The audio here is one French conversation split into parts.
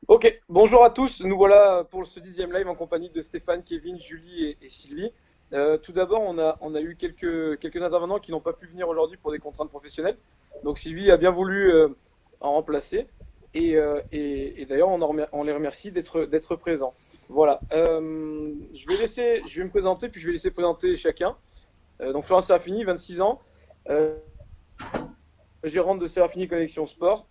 Ok, bonjour à tous. Nous voilà pour ce 10e live en compagnie de Stéphane, Kevin, Julie et Sylvie. Tout d'abord, on a eu quelques intervenants qui n'ont pas pu venir aujourd'hui pour des contraintes professionnelles. Donc Sylvie a bien voulu en remplacer. Et d'ailleurs, on les remercie d'être présents. Voilà. Je vais me présenter, puis je vais laisser présenter chacun. Donc Florence Serafini, 26 ans, gérante de Serafini Connexion Sport.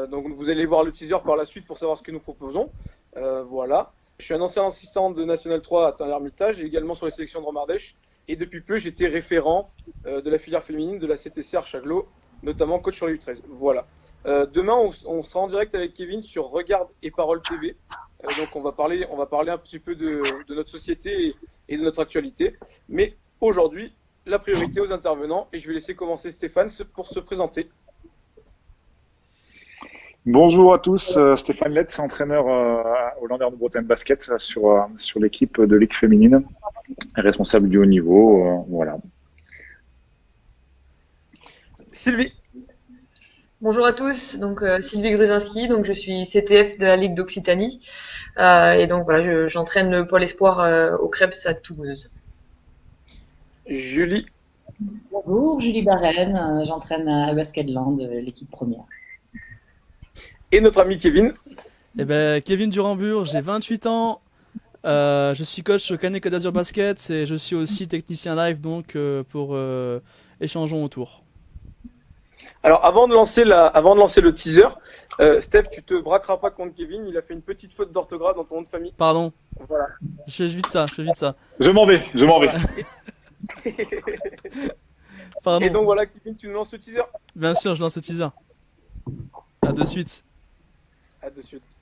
Donc vous allez voir le teaser par la suite pour savoir ce que nous proposons. Voilà. Je suis un ancien assistant de National 3 à Tain-l'Hermitage et également sur les sélections de Romardèche. Et depuis peu, j'étais référent de la filière féminine de la CTC Archaglo, notamment coach sur les U13. Voilà. Demain, on sera en direct avec Kevin sur Regarde et Parole TV. Donc on va parler un petit peu de notre société et de notre actualité. Mais aujourd'hui, la priorité aux intervenants. Et je vais laisser commencer Stéphane pour se présenter. Bonjour à tous, Stéphane Letz, entraîneur au Landers de Bretagne Basket sur l'équipe de Ligue féminine, responsable du haut niveau, voilà. Sylvie. Bonjour à tous, donc Sylvie Gruzinski, donc je suis CTF de la Ligue d'Occitanie et donc voilà, j'entraîne le pôle espoir au Krebs à Toulouse. Julie. Bonjour, Julie Barren, j'entraîne à Basketland, l'équipe première. Et notre ami Kevin. Eh ben, Kevin Durambur, j'ai 28 ans, je suis coach au Canet Côte d'Azur Basket et je suis aussi technicien live donc pour échangeons autour. Alors avant de lancer le teaser, Steph, tu te braqueras pas contre Kevin, il a fait une petite faute d'orthographe dans ton nom de famille. Pardon. Voilà. Je fais vite ça. Je m'en vais. Pardon. Et donc voilà, Kevin, tu nous lances le teaser. Bien sûr, je lance le teaser. À de suite. À de suite.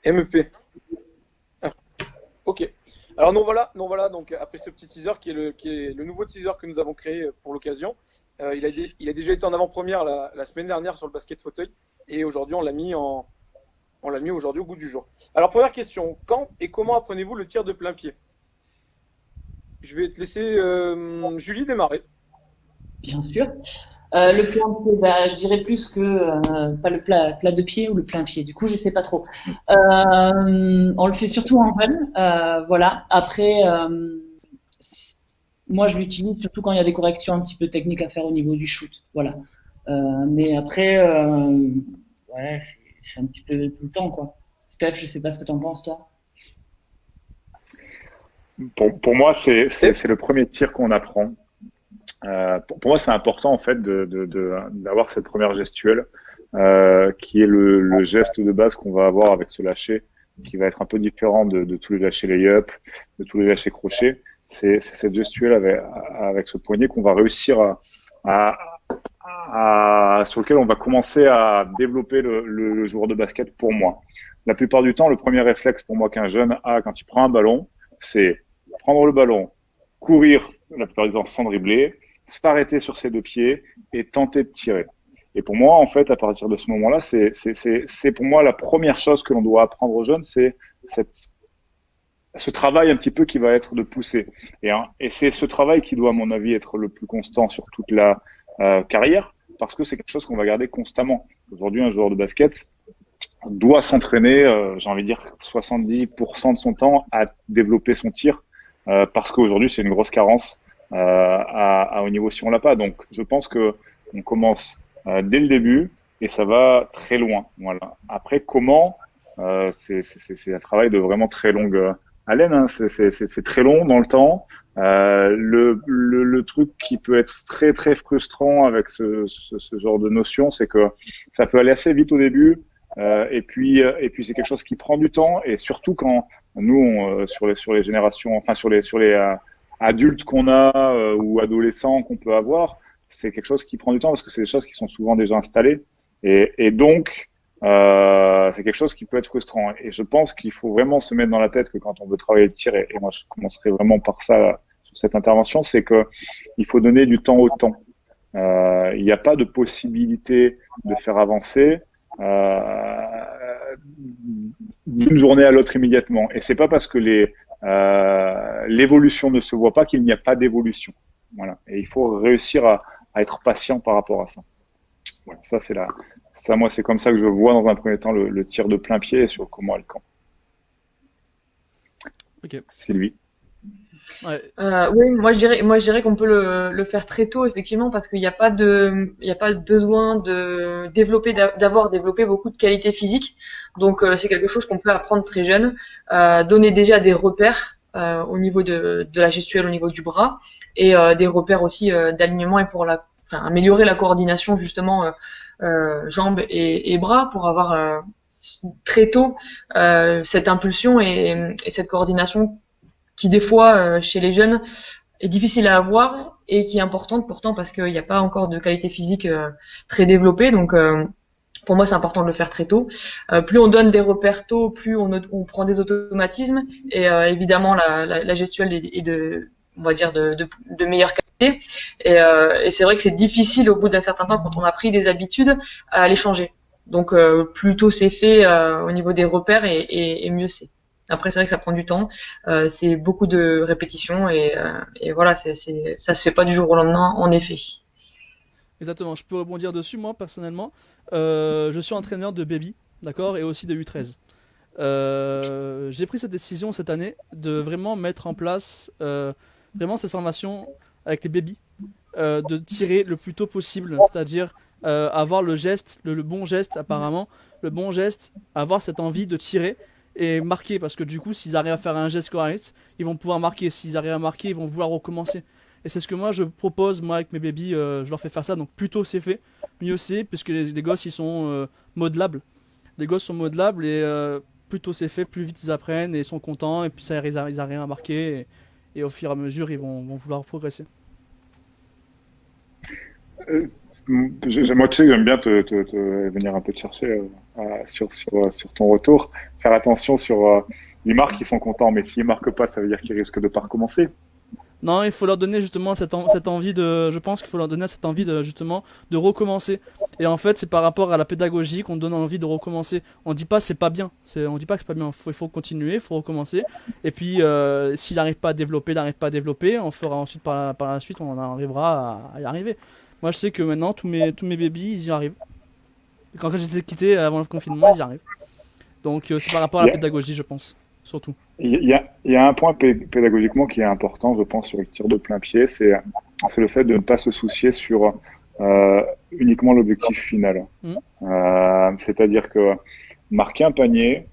MEP. Ah, ok. Alors nous voilà donc après ce petit teaser qui est le nouveau teaser que nous avons créé pour l'occasion. Il a déjà été en avant-première la semaine dernière sur le basket fauteuil et aujourd'hui on l'a mis aujourd'hui au goût du jour. Alors première question, quand et comment apprenez-vous le tir de plein pied? Je vais te laisser Julie démarrer. Bien sûr. Le plein pied, bah, je dirais plus que pas le plat de pied ou le plein pied. Du coup, je sais pas trop. On le fait surtout en run, voilà. Après, moi, je l'utilise surtout quand il y a des corrections un petit peu techniques à faire au niveau du shoot, voilà. Mais après, ouais, c'est un petit peu tout le temps, quoi. Steph, je sais pas ce que t'en penses, toi. Pour moi, c'est le premier tir qu'on apprend. Pour moi, c'est important en fait d'avoir cette première gestuelle qui est le geste de base qu'on va avoir avec ce lâcher, qui va être un peu différent de tous les lâchers lay-up, de tous les lâchers crochets. C'est cette gestuelle avec ce poignet qu'on va réussir sur lequel on va commencer à développer le joueur de basket pour moi. La plupart du temps, le premier réflexe pour moi qu'un jeune a quand il prend un ballon, c'est prendre le ballon, courir, la plupart du temps sans dribbler, s'arrêter sur ses deux pieds et tenter de tirer. Et pour moi, en fait, à partir de ce moment-là, c'est pour moi la première chose que l'on doit apprendre aux jeunes, c'est ce travail un petit peu qui va être de pousser. Et c'est ce travail qui doit, à mon avis, être le plus constant sur toute la carrière, parce que c'est quelque chose qu'on va garder constamment. Aujourd'hui, un joueur de basket doit s'entraîner, j'ai envie de dire 70% de son temps à développer son tir, parce qu'aujourd'hui, c'est une grosse carence à haut niveau si on l'a pas. Donc, je pense que on commence dès le début et ça va très loin. Voilà. Après, comment c'est un travail de vraiment très longue haleine. Hein. C'est très long dans le temps. Le truc qui peut être très très frustrant avec ce genre de notion, c'est que ça peut aller assez vite au début. Et puis c'est quelque chose qui prend du temps et surtout quand nous sur les générations, enfin sur les adultes qu'on a ou adolescents qu'on peut avoir, c'est quelque chose qui prend du temps parce que c'est des choses qui sont souvent déjà installées et donc c'est quelque chose qui peut être frustrant et je pense qu'il faut vraiment se mettre dans la tête que quand on veut travailler le tir et moi je commencerai vraiment par ça sur cette intervention, c'est que il faut donner du temps au temps. Il n'y a pas de possibilité de faire avancer d'une journée à l'autre immédiatement. Et c'est pas parce que l'évolution ne se voit pas qu'il n'y a pas d'évolution. Voilà. Et il faut réussir à être patient par rapport à ça. Voilà. Ça, moi, c'est comme ça que je vois dans un premier temps le tir de plein pied et sur comment elle campe. Ok. C'est lui. Ouais. Oui, moi je dirais qu'on peut le faire très tôt effectivement parce qu'il n'y a pas besoin d'avoir développé beaucoup de qualités physiques. Donc c'est quelque chose qu'on peut apprendre très jeune, donner déjà des repères au niveau de la gestuelle, au niveau du bras et des repères aussi d'alignement et pour améliorer la coordination justement jambes et bras pour avoir très tôt cette impulsion et cette coordination qui des fois chez les jeunes est difficile à avoir et qui est importante pourtant parce qu'il n'y a pas encore de qualité physique très développée. Donc pour moi c'est important de le faire très tôt. Plus on donne des repères tôt, plus on prend des automatismes et évidemment la gestuelle est on va dire de meilleure qualité. Et c'est vrai que c'est difficile au bout d'un certain temps quand on a pris des habitudes à les changer. Donc plus tôt c'est fait au niveau des repères et mieux c'est. Après, c'est vrai que ça prend du temps, c'est beaucoup de répétitions et voilà, ça se fait pas du jour au lendemain, en effet. Exactement, je peux rebondir dessus, moi, personnellement. Je suis entraîneur de baby, d'accord, et aussi de U13. J'ai pris cette décision cette année de vraiment mettre en place vraiment cette formation avec les baby, de tirer le plus tôt possible, c'est-à-dire avoir le geste, le bon geste apparemment, le bon geste, avoir cette envie de tirer et marquer, parce que du coup s'ils arrivent à faire un geste correct ils vont pouvoir marquer, s'ils arrivent à marquer ils vont vouloir recommencer et c'est ce que moi je propose moi avec mes bébés, je leur fais faire ça, donc plus tôt c'est fait mieux c'est, puisque les gosses ils sont modelables, les gosses sont modelables et plus tôt c'est fait plus vite ils apprennent et ils sont contents et puis ça ils arrivent à marquer et au fur et à mesure ils vont vouloir progresser. Moi tu sais que j'aime bien te venir un peu te chercher sur ton retour, faire attention sur ils marquent, ils sont contents, mais s'ils marquent pas, ça veut dire qu'ils risquent de pas recommencer. Non, il faut leur donner justement cette envie de. Je pense qu'il faut leur donner cette envie de justement de recommencer. Et en fait, c'est par rapport à la pédagogie qu'on donne envie de recommencer. On dit pas c'est pas bien. On dit pas que c'est pas bien. Il faut continuer, il faut recommencer. Et puis, s'il n'arrive pas à développer, on fera ensuite par la suite, on arrivera à y arriver. Moi, je sais que maintenant, tous mes bébés, ils y arrivent. Quand je les ai quittés avant le confinement, ils y arrivent. Donc, c'est par rapport à la pédagogie, je pense, surtout. Il y a un point pédagogiquement qui est important, je pense, sur le tir de plein pied, c'est le fait de ne pas se soucier sur uniquement l'objectif final. C'est-à-dire que marquer un panier,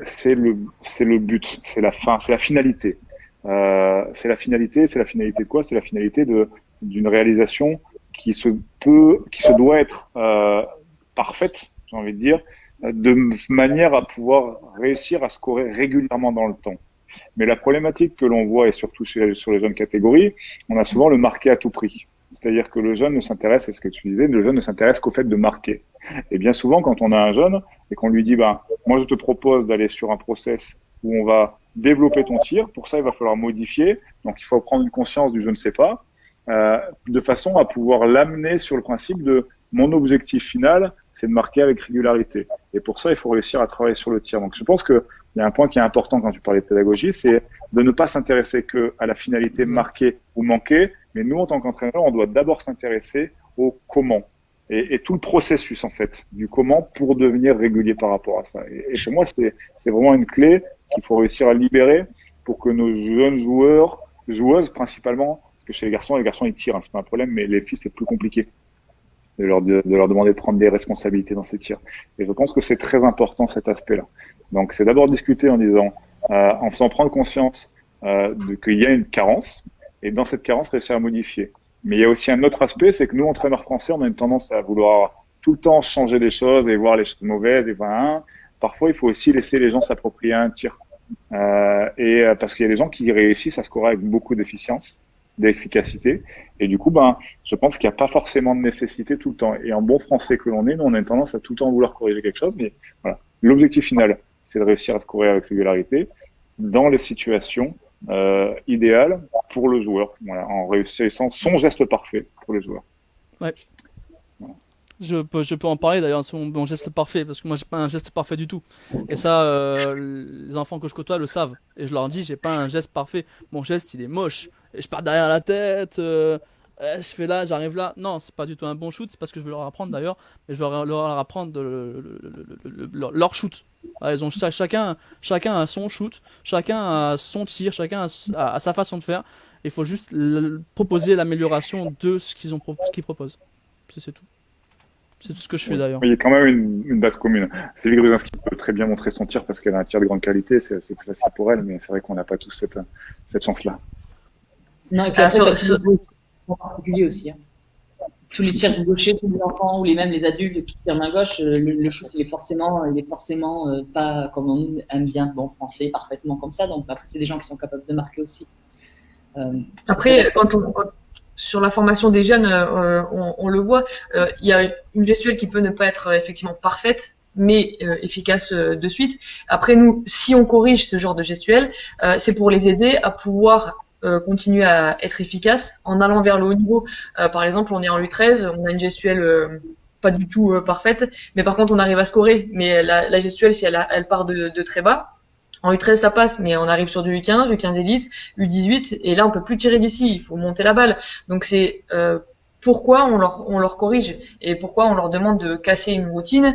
c'est le but, c'est la fin, c'est la finalité. C'est la finalité de quoi? C'est la finalité d'une réalisation qui se doit être parfaite, j'ai envie de dire, de manière à pouvoir réussir à scorer régulièrement dans le temps. Mais la problématique que l'on voit, et surtout sur les jeunes catégories, on a souvent le marquer à tout prix. C'est-à-dire que le jeune ne s'intéresse, c'est ce que tu disais, le jeune ne s'intéresse qu'au fait de marquer. Et bien souvent, quand on a un jeune et qu'on lui dit, moi je te propose d'aller sur un process où on va développer ton tir, pour ça il va falloir modifier, donc il faut prendre une conscience du je ne sais pas, de façon à pouvoir l'amener sur le principe de mon objectif final, c'est de marquer avec régularité. Et pour ça, il faut réussir à travailler sur le tir. Donc, je pense qu'il y a un point qui est important quand tu parlais de pédagogie, c'est de ne pas s'intéresser qu'à la finalité marquer ou manquer, mais nous, en tant qu'entraîneur, on doit d'abord s'intéresser au comment. Et tout le processus, en fait, du comment pour devenir régulier par rapport à ça. Et pour moi, c'est vraiment une clé qu'il faut réussir à libérer pour que nos jeunes joueuses principalement, parce que chez les garçons ils tirent, c'est pas un problème, mais les filles c'est plus compliqué de leur demander de prendre des responsabilités dans ces tirs. Et je pense que c'est très important cet aspect-là. Donc c'est d'abord discuter en disant, en faisant prendre conscience qu'il y a une carence, et dans cette carence réussir à modifier. Mais il y a aussi un autre aspect, c'est que nous entraîneurs français, on a une tendance à vouloir tout le temps changer les choses et voir les choses mauvaises. Et parfois il faut aussi laisser les gens s'approprier un tir. Parce qu'il y a des gens qui réussissent à scorer avec beaucoup d'efficacité. Et du coup, je pense qu'il n'y a pas forcément de nécessité tout le temps. Et en bon français que l'on est, nous, on a une tendance à tout le temps vouloir corriger quelque chose. Mais voilà, l'objectif final, c'est de réussir à scorer avec régularité dans les situations idéales pour le joueur. Voilà, en réussissant son geste parfait pour le joueur. Ouais. Je peux en parler d'ailleurs de mon geste parfait, parce que moi j'ai pas un geste parfait du tout. Et ça, les enfants que je côtoie le savent. Et je leur dis, j'ai pas un geste parfait. Mon geste il est moche. Et je pars derrière la tête, je fais là, j'arrive là. Non, c'est pas du tout un bon shoot, c'est pas ce que je veux leur apprendre d'ailleurs. Mais je veux leur apprendre leur shoot. Voilà, ils ont chacun a son shoot, chacun a son tir, chacun a sa façon de faire. Il faut juste proposer l'amélioration de ce qu'ils proposent. C'est tout. C'est tout ce que je fais d'ailleurs. Il y a quand même une base commune. Sylvie Gruzinski peut très bien montrer son tir parce qu'elle a un tir de grande qualité, c'est plus facile pour elle, mais c'est vrai qu'on n'a pas tous cette chance-là. Non, et puis après, en particulier aussi. Hein. Tous les tirs gauchers, tous les enfants ou même les adultes qui tirent main gauche, le shoot il est forcément pas comme on aime bien, bon français, parfaitement comme ça. Donc après, c'est des gens qui sont capables de marquer aussi. Après, sur la formation des jeunes, on le voit, il y a une gestuelle qui peut ne pas être effectivement parfaite, mais efficace de suite. Après, nous, si on corrige ce genre de gestuelle, c'est pour les aider à pouvoir continuer à être efficace en allant vers le haut niveau. Par exemple, on est en U13, on a une gestuelle pas du tout parfaite, mais par contre, on arrive à scorer. Mais la gestuelle, si elle part de très bas, en U13 ça passe, mais on arrive sur du U15, U15 élite, U18, et là on peut plus tirer d'ici, il faut monter la balle. Donc c'est pourquoi on leur corrige et pourquoi on leur demande de casser une routine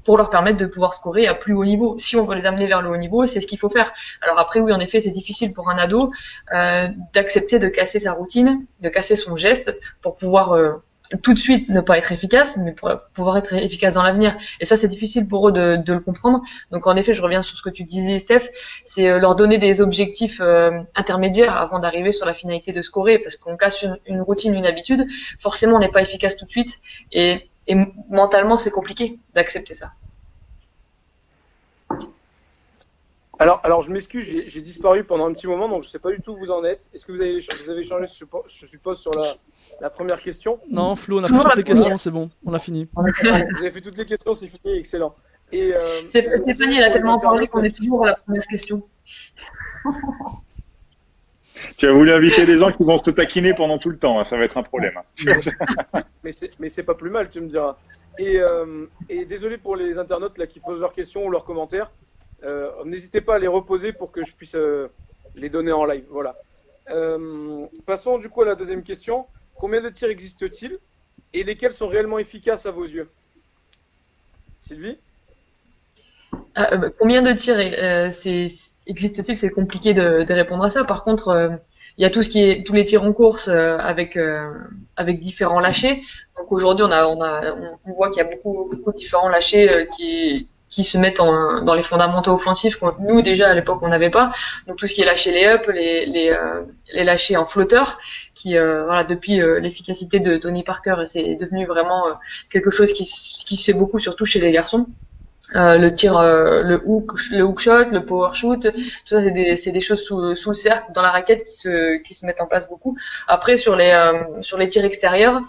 pour leur permettre de pouvoir scorer à plus haut niveau. Si on veut les amener vers le haut niveau, c'est ce qu'il faut faire. Alors après oui, en effet, c'est difficile pour un ado d'accepter de casser sa routine, de casser son geste pour pouvoir tout de suite ne pas être efficace, mais pour pouvoir être efficace dans l'avenir. Et ça, c'est difficile pour eux de le comprendre. Donc en effet, je reviens sur ce que tu disais, Steph, c'est leur donner des objectifs intermédiaires avant d'arriver sur la finalité de scorer, parce qu'on casse une routine, une habitude, forcément on n'est pas efficace tout de suite, et mentalement c'est compliqué d'accepter ça. Alors, je m'excuse, j'ai disparu pendant un petit moment, donc je ne sais pas du tout où vous en êtes. Est-ce que vous avez changé, je suppose, sur la première question? Non, Flo, on a fait toutes les questions, c'est bon, on a fini. Vous avez fait toutes les questions, c'est fini, excellent. Stéphanie, elle a tellement parlé qu'on est toujours à la première question. Tu as voulu inviter des gens qui vont se taquiner pendant tout le temps, hein, ça va être un problème. Mais c'est pas plus mal, tu me diras. Et désolé pour les internautes là, qui posent leurs questions ou leurs commentaires. N'hésitez pas à les reposer pour que je puisse les donner en live. Voilà. Passons du coup à la deuxième question. Combien de tirs existe-t-il et lesquels sont réellement efficaces à vos yeux? Sylvie? Combien de tirs existe-t-il? C'est compliqué de répondre à ça. Par contre, il y a tous les tirs en course avec différents lâchers. Donc aujourd'hui, on voit qu'il y a beaucoup de différents lâchers qui se mettent dans les fondamentaux offensifs. Nous déjà à l'époque on n'avait pas. Donc tout ce qui est lâcher les up, les lâchers en flotteur, qui voilà, depuis l'efficacité de Tony Parker, c'est devenu vraiment quelque chose qui se fait beaucoup, surtout chez les garçons. Le tir, le hook shot, le power shoot, tout ça c'est des choses sous le cercle, dans la raquette qui se mettent en place beaucoup. Après sur les tirs extérieurs,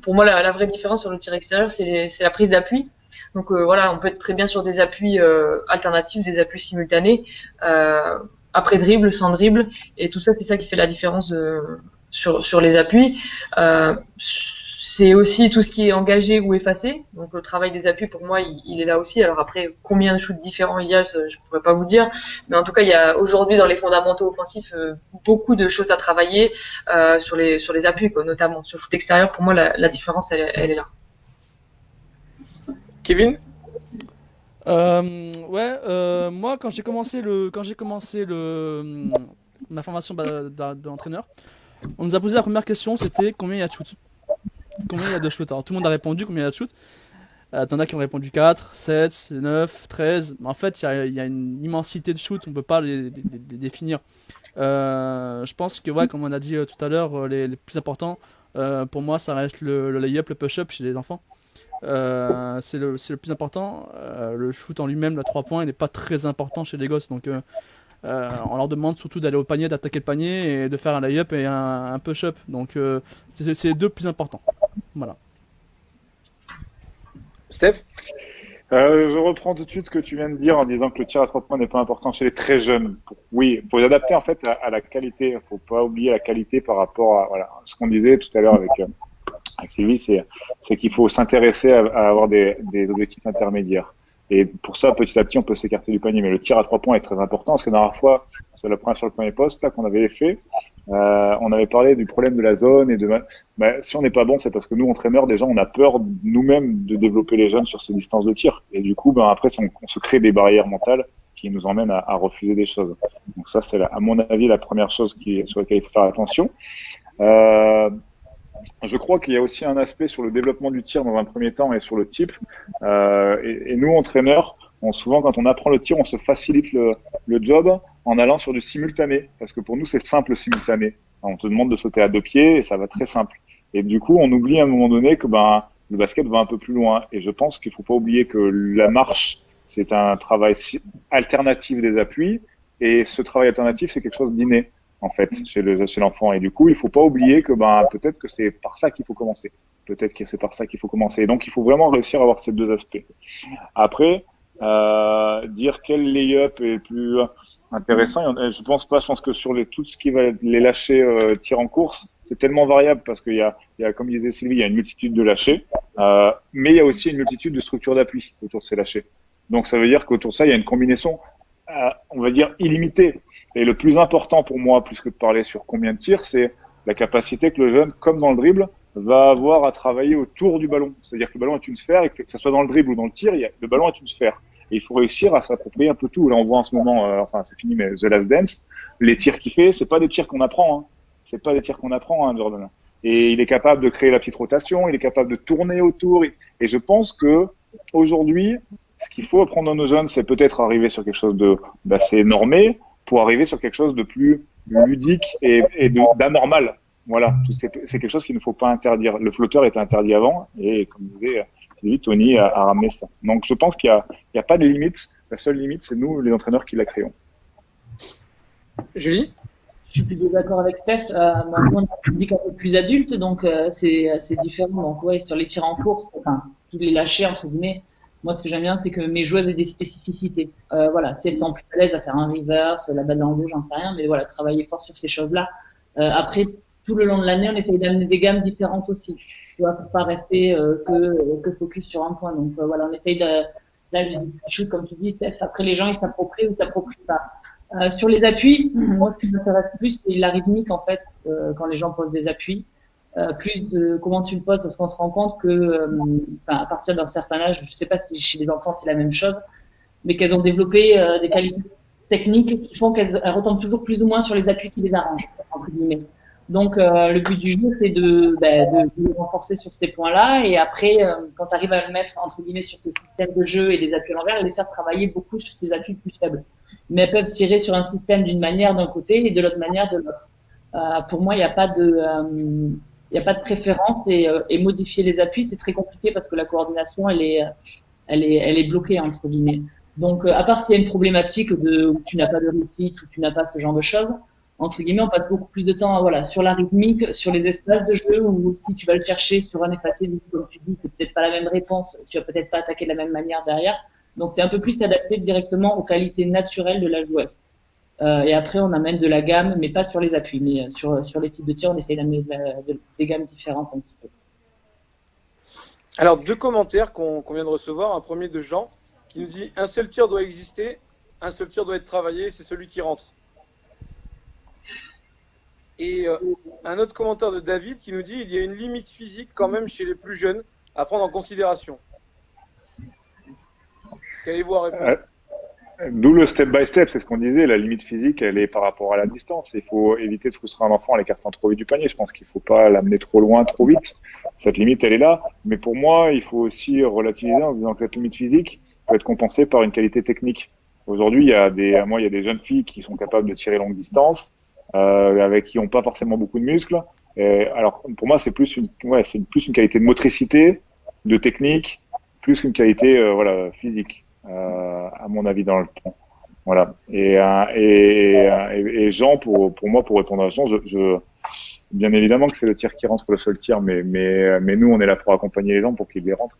pour moi la vraie différence sur le tir extérieur c'est la prise d'appui. Donc voilà, on peut être très bien sur des appuis alternatifs, des appuis simultanés, après dribble, sans dribble, et tout ça c'est ça qui fait la différence sur les appuis. C'est aussi tout ce qui est engagé ou effacé. Donc le travail des appuis pour moi il est là aussi. Alors après combien de shoots différents il y a, je pourrais pas vous dire, mais en tout cas il y a aujourd'hui dans les fondamentaux offensifs beaucoup de choses à travailler sur les appuis quoi, notamment sur le shoot extérieur. Pour moi la différence elle est là. Kevin? Moi quand j'ai commencé ma formation d'entraîneur, on nous a posé la première question, c'était combien il y a de shoots. Combien il y a de shoots? Alors tout le monde a répondu combien il y a de shoots. T'en as qui ont répondu 4, 7, 9, 13. Mais en fait, il y a une immensité de shoots, on peut pas les définir. Je pense que, comme on a dit tout à l'heure, les plus importants, pour moi, ça reste le lay-up, le push-up chez les enfants. C'est le plus important. Le shoot en lui-même, la 3 points, il n'est pas très important chez les gosses. Donc, on leur demande surtout d'aller au panier, d'attaquer le panier et de faire un lay-up et un push-up. Donc, c'est les deux plus importants. Voilà. Steph? Je reprends tout de suite ce que tu viens de dire en disant que le tir à 3 points n'est pas important chez les très jeunes. Oui, il faut l'adapter en fait à la qualité. Il ne faut pas oublier la qualité par rapport à ce qu'on disait tout à l'heure avec Sylvie, c'est qu'il faut s'intéresser à avoir des objectifs intermédiaires. Et pour ça, petit à petit, on peut s'écarter du panier. Mais le tir à 3 points est très important parce que la dernière fois, sur le premier poste là qu'on avait fait, on avait parlé du problème de la zone et si on n'est pas bon, c'est parce que nous, entraîneurs, déjà, on a peur nous-mêmes de développer les jeunes sur ces distances de tir. Et du coup, après, on se crée des barrières mentales qui nous emmènent à refuser des choses. Donc ça, c'est à mon avis la première chose sur laquelle il faut faire attention. Je crois qu'il y a aussi un aspect sur le développement du tir dans un premier temps et sur le type. Et nous, entraîneurs, souvent quand on apprend le tir, on se facilite le job en allant sur du simultané. Parce que pour nous, c'est simple le simultané. On te demande de sauter à 2 pieds et ça va très simple. Et du coup, on oublie à un moment donné que le basket va un peu plus loin. Et je pense qu'il faut pas oublier que la marche, c'est un travail alternatif des appuis. Et ce travail alternatif, c'est quelque chose d'inné, en fait, chez l'enfant. Et du coup, il faut pas oublier que peut-être que c'est par ça qu'il faut commencer. Peut-être que c'est par ça qu'il faut commencer. Et donc, il faut vraiment réussir à avoir ces deux aspects. Après, dire quel lay-up est le plus intéressant, je pense que sur tout ce qui va être les lâchers tir en course, c'est tellement variable parce qu'il y a, comme disait Sylvie, il y a une multitude de lâchers, mais il y a aussi une multitude de structures d'appui autour de ces lâchers. Donc, ça veut dire qu'autour de ça, il y a une combinaison, on va dire, illimitée. Et le plus important pour moi, plus que de parler sur combien de tirs, c'est la capacité que le jeune, comme dans le dribble, va avoir à travailler autour du ballon. C'est-à-dire que le ballon est une sphère et que ce soit dans le dribble ou dans le tir, le ballon est une sphère. Et il faut réussir à s'approprier un peu tout. Là, on voit en ce moment, c'est fini, mais The Last Dance, les tirs qu'il fait, c'est pas des tirs qu'on apprend. C'est pas des tirs qu'on apprend, Jordan. Et il est capable de créer la petite rotation, il est capable de tourner autour. Et je pense que aujourd'hui, ce qu'il faut apprendre à nos jeunes, c'est peut-être arriver sur quelque chose d'assez normé, pour arriver sur quelque chose de plus ludique et d'anormal. Voilà, c'est quelque chose qu'il ne faut pas interdire. Le flotteur était interdit avant et comme disait Tony a ramené ça. Donc je pense qu'il y a pas de limite. La seule limite, c'est nous, les entraîneurs, qui la créons. Julie? Je suis plutôt d'accord avec Steph. Maintenant, on a un public un peu plus adulte, donc c'est différent. Donc ouais, sur les tirs en course, enfin, tous les lâchers entre guillemets. Moi, ce que j'aime bien, c'est que mes joueuses aient des spécificités. Voilà, si elles sont plus à l'aise à faire un reverse, la balle dans le dos, j'en sais rien, mais voilà, travailler fort sur ces choses-là. Après, tout le long de l'année, on essaye d'amener des gammes différentes aussi. Tu vois, pour pas rester que focus sur un point. Donc voilà, on essaye de là, le shoot, comme tu dis, Steph. Après, les gens, ils s'approprient ou s'approprient pas. Sur les appuis, moi, ce qui m'intéresse plus, c'est la rythmique, en fait, quand les gens posent des appuis. Plus de comment tu le poses, parce qu'on se rend compte que, à partir d'un certain âge, je sais pas si chez les enfants c'est la même chose, mais qu'elles ont développé des qualités techniques qui font qu'elles retombent toujours plus ou moins sur les appuis qui les arrangent, entre guillemets. Donc, le but du jeu, c'est de renforcer sur ces points-là, et après, quand tu arrives à le mettre, entre guillemets, sur tes systèmes de jeu et des appuis à l'envers, les faire travailler beaucoup sur ces appuis plus faibles. Mais elles peuvent tirer sur un système d'une manière d'un côté et de l'autre manière de l'autre. Pour moi, il n'y a pas de préférence, et modifier les appuis, c'est très compliqué parce que la coordination, elle est bloquée, entre guillemets. Donc, à part s'il y a une problématique où tu n'as pas de réussite, où tu n'as pas ce genre de choses, entre guillemets, on passe beaucoup plus de temps, voilà, sur la rythmique, sur les espaces de jeu, ou si tu vas le chercher sur un effacé, comme tu dis, c'est peut-être pas la même réponse, tu vas peut-être pas attaquer de la même manière derrière. Donc, c'est un peu plus adapté directement aux qualités naturelles de la joueuse. Et après, on amène de la gamme, mais pas sur les appuis, mais sur les types de tirs, on essaye d'amener des gammes différentes un petit peu. Alors, 2 commentaires qu'on vient de recevoir. Un premier de Jean qui nous dit: un seul tir doit exister, un seul tir doit être travaillé, c'est celui qui rentre. Et un autre commentaire de David qui nous dit: il y a une limite physique quand même chez les plus jeunes à prendre en considération. Qu'allez-vous à répondre? D'où le step by step, c'est ce qu'on disait, la limite physique, elle est par rapport à la distance. Il faut éviter de frustrer un enfant en l'écartant trop vite du panier. Je pense qu'il ne faut pas l'amener trop loin, trop vite. Cette limite, elle est là. Mais pour moi, il faut aussi relativiser en disant que cette limite physique peut être compensée par une qualité technique. Aujourd'hui, il y a des jeunes filles qui sont capables de tirer longue distance, avec qui n'ont pas forcément beaucoup de muscles. Alors, pour moi, c'est plus une qualité de motricité, de technique, plus qu'une qualité, physique. À mon avis, dans le temps. Voilà. Et Jean, pour moi, pour répondre à Jean, bien évidemment que c'est le tir qui rentre le seul tir, mais nous, on est là pour accompagner les gens pour qu'ils les rentrent.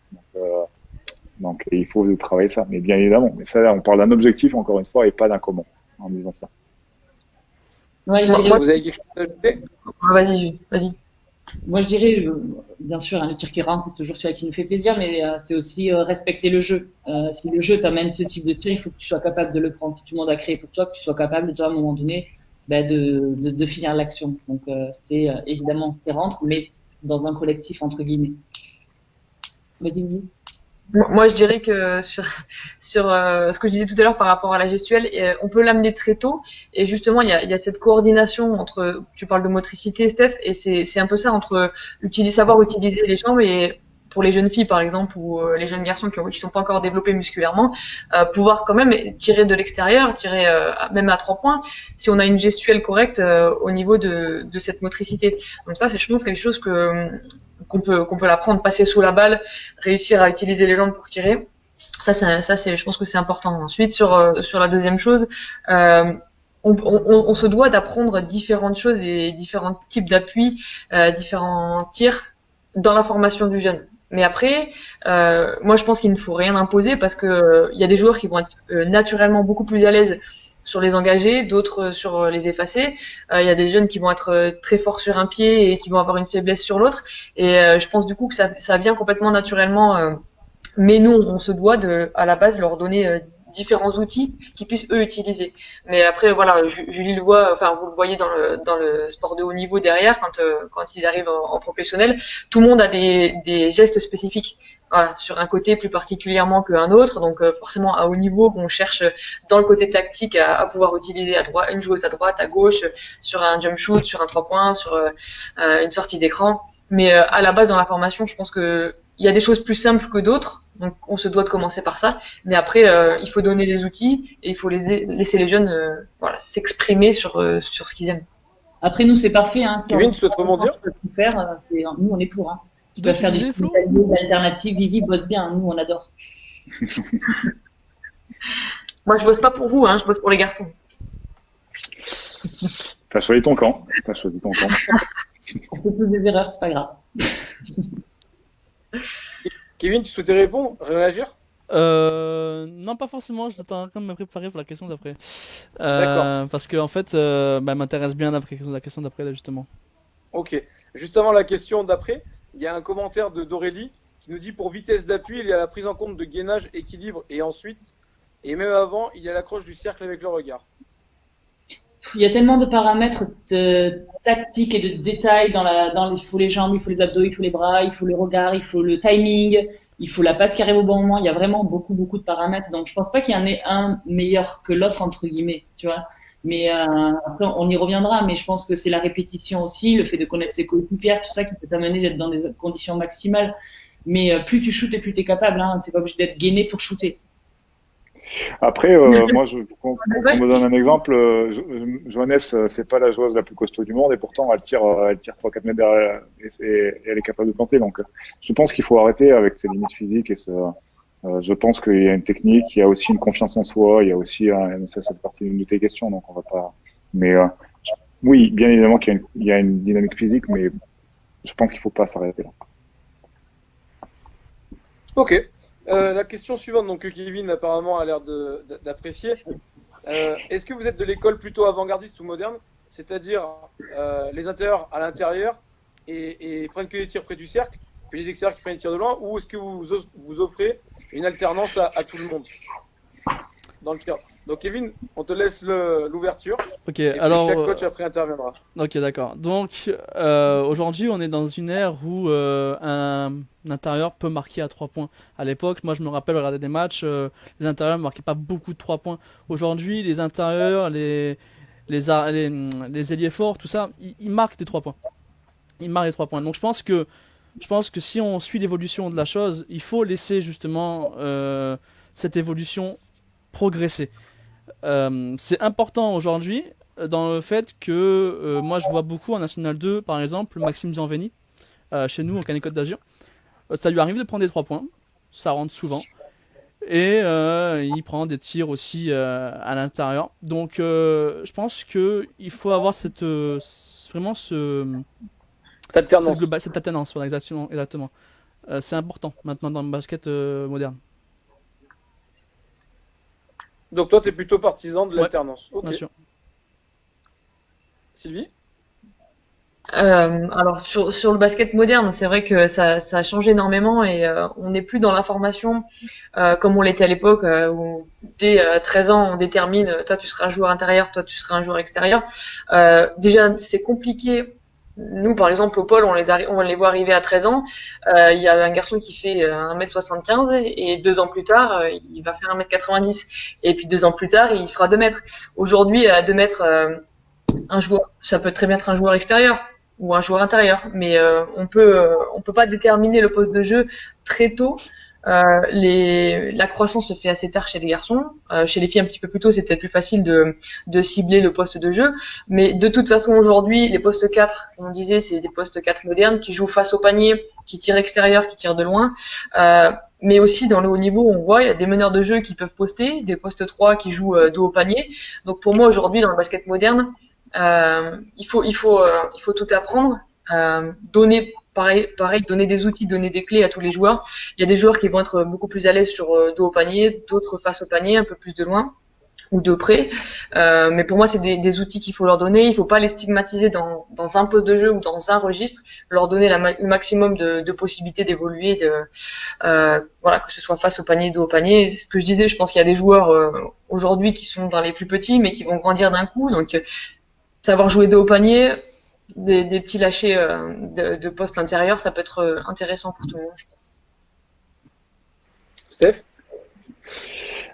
Donc, il faut travailler ça. Mais bien évidemment. Mais ça, là, on parle d'un objectif, encore une fois, et pas d'un comment, en disant ça. Ouais, vous avez quelque chose à ajouter? Vas-y. Moi, je dirais, bien sûr, le tir qui rentre, c'est toujours celui qui nous fait plaisir, mais c'est aussi respecter le jeu. Si le jeu t'amène ce type de tir, il faut que tu sois capable de le prendre. Si tout le monde a créé pour toi, que tu sois capable, toi, à un moment donné, de finir l'action. Donc, c'est évidemment qui rentre, mais dans un collectif, entre guillemets. Vas-y, Louis. Moi, je dirais que sur ce que je disais tout à l'heure par rapport à la gestuelle, on peut l'amener très tôt. Et justement, il y a cette coordination entre, tu parles de motricité, Steph, et c'est un peu ça entre savoir utiliser les jambes, et pour les jeunes filles, par exemple, ou les jeunes garçons qui sont pas encore développés musculairement, pouvoir quand même tirer de l'extérieur, tirer même à 3 points, si on a une gestuelle correcte au niveau de cette motricité. Donc ça, c'est, je pense, quelque chose qu'on peut l'apprendre, passer sous la balle, réussir à utiliser les jambes pour tirer. Ça, je pense que c'est important. Ensuite, sur la deuxième chose, on se doit d'apprendre différentes choses et différents types d'appuis, différents tirs dans la formation du jeune. Mais après, moi, je pense qu'il ne faut rien imposer, parce que il y a des joueurs qui vont être naturellement beaucoup plus à l'aise sur les engagés, d'autres sur les effacés. Il y a des jeunes qui vont être très forts sur un pied et qui vont avoir une faiblesse sur l'autre. Et je pense du coup que ça vient complètement naturellement. Mais nous, on se doit à la base, leur donner différents outils qu'ils puissent eux utiliser. Mais après, voilà, Julie le voit, enfin vous le voyez dans le sport de haut niveau derrière, quand ils arrivent en professionnel, tout le monde a des gestes spécifiques. Voilà, sur un côté plus particulièrement qu'un autre, donc forcément à haut niveau, on cherche dans le côté tactique à pouvoir utiliser une joueuse à droite, à gauche, sur un jump shoot, sur un 3 points, sur une sortie d'écran. Mais à la base, dans la formation, je pense que il y a des choses plus simples que d'autres, donc on se doit de commencer par ça. Mais après, il faut donner des outils et il faut laisser les jeunes s'exprimer sur ce qu'ils aiment. Après, nous, c'est parfait. Hein, Kevin, tu souhaites rebondir? Nous, on est pour. Hein. Tu peux faire des alternatives, Vivi bosse bien, nous on adore. Moi, je bosse pas pour vous, je bosse pour les garçons. T'as choisi ton camp. On fait tous des erreurs, c'est pas grave. Kevin, tu souhaitais répondre, réagir? Non, pas forcément. Je dois quand même me préparer pour la question d'après. Parce que en fait, m'intéresse bien la question d'après là, justement. Ok. Juste avant la question d'après, il y a un commentaire d'Aurélie qui nous dit pour vitesse d'appui, il y a la prise en compte de gainage, équilibre et ensuite, et même avant, il y a l'accroche du cercle avec le regard. Il y a tellement de paramètres tactiques et de détails il faut les jambes, il faut les abdos, il faut les bras, il faut le regard, il faut le timing, il faut la passe qui arrive au bon moment. Il y a vraiment beaucoup de paramètres. Donc je pense pas qu'il y en ait un meilleur que l'autre entre guillemets, tu vois. Mais après, on y reviendra. Mais je pense que c'est la répétition aussi, le fait de connaître ses coéquipières, tout ça qui peut t'amener d'être dans des conditions maximales. Mais plus tu shootes et plus t'es capable. T'es pas obligé d'être gainé pour shooter. Après, moi, qu'on me donne un exemple, Joannès, c'est pas la joueuse la plus costaud du monde et pourtant elle tire 3-4 mètres derrière et elle est capable de planter. Donc, je pense qu'il faut arrêter avec ses limites physiques et je pense qu'il y a une technique, il y a aussi une confiance en soi, il y a aussi, ça fait partie d'une de tes questions, donc on va pas, mais, oui, bien évidemment qu'il y a une dynamique physique, mais je pense qu'il faut pas s'arrêter là. Ok. La question suivante, donc que Kevin apparemment a l'air d'apprécier. Est-ce que vous êtes de l'école plutôt avant-gardiste ou moderne, c'est-à-dire les intérieurs à l'intérieur et prennent que des tirs près du cercle, puis les extérieurs qui prennent des tirs de loin, ou est-ce que vous offrez une alternance à tout le monde dans le tir? Donc Kevin, on te laisse l'ouverture. Ok, et alors chaque coach après interviendra. Ok, d'accord. Donc aujourd'hui, on est dans une ère où un intérieur peut marquer à 3 points. À l'époque, moi je me rappelle regarder des matchs, les intérieurs ne marquaient pas beaucoup de 3 points. Aujourd'hui, les intérieurs, les ailiers forts, tout ça, ils marquent des 3 points. Ils marquent des 3 points. Donc je pense que si on suit l'évolution de la chose, il faut laisser justement cette évolution progresser. C'est important aujourd'hui dans le fait que moi je vois beaucoup en National 2 par exemple Maxime Gianveni chez nous au Canet Côte d'Azur, ça lui arrive de prendre des 3 points, ça rentre souvent et il prend des tirs aussi à l'intérieur, donc je pense qu'il faut avoir vraiment cette alternance, voilà, exactement. C'est important maintenant dans le basket moderne. Donc toi, tu es plutôt partisan de l'alternance. Ouais, ok. Bien sûr. Sylvie? Alors sur le basket moderne, c'est vrai que ça a changé énormément et on n'est plus dans la formation comme on l'était à l'époque où dès 13 ans on détermine toi tu seras un joueur intérieur, toi tu seras un joueur extérieur. Déjà c'est compliqué. Nous, par exemple, au pôle, on les voit arriver à 13 ans. Il y a un garçon qui fait 1m75 et 2 ans plus tard, il va faire 1m90. Et puis 2 ans plus tard, il fera 2 mètres. Aujourd'hui, à 2 mètres, un joueur, ça peut très bien être un joueur extérieur ou un joueur intérieur. Mais on peut pas déterminer le poste de jeu très tôt. La croissance se fait assez tard chez les garçons. Chez les filles un petit peu plus tôt, c'est peut-être plus facile de cibler le poste de jeu. Mais de toute façon, aujourd'hui, les postes 4, comme on disait, c'est des postes 4 modernes qui jouent face au panier, qui tirent extérieur, qui tirent de loin. Mais aussi dans le haut niveau, on voit, il y a des meneurs de jeu qui peuvent poster, des postes 3 qui jouent dos au panier. Donc pour moi, aujourd'hui, dans le basket moderne, il faut tout apprendre. Donner donner des outils, donner des clés à tous les joueurs. Il y a des joueurs qui vont être beaucoup plus à l'aise sur dos au panier, d'autres face au panier, un peu plus de loin ou de près. Mais pour moi, c'est des outils qu'il faut leur donner. Il faut pas les stigmatiser dans un poste de jeu ou dans un registre. Leur donner le maximum de possibilités d'évoluer, voilà, que ce soit face au panier, dos au panier. C'est ce que je disais. Je pense qu'il y a des joueurs aujourd'hui qui sont dans les plus petits, mais qui vont grandir d'un coup. Donc, savoir jouer dos au panier. Des petits lâchers de poste intérieur, ça peut être intéressant pour tout le monde, je pense. Steph?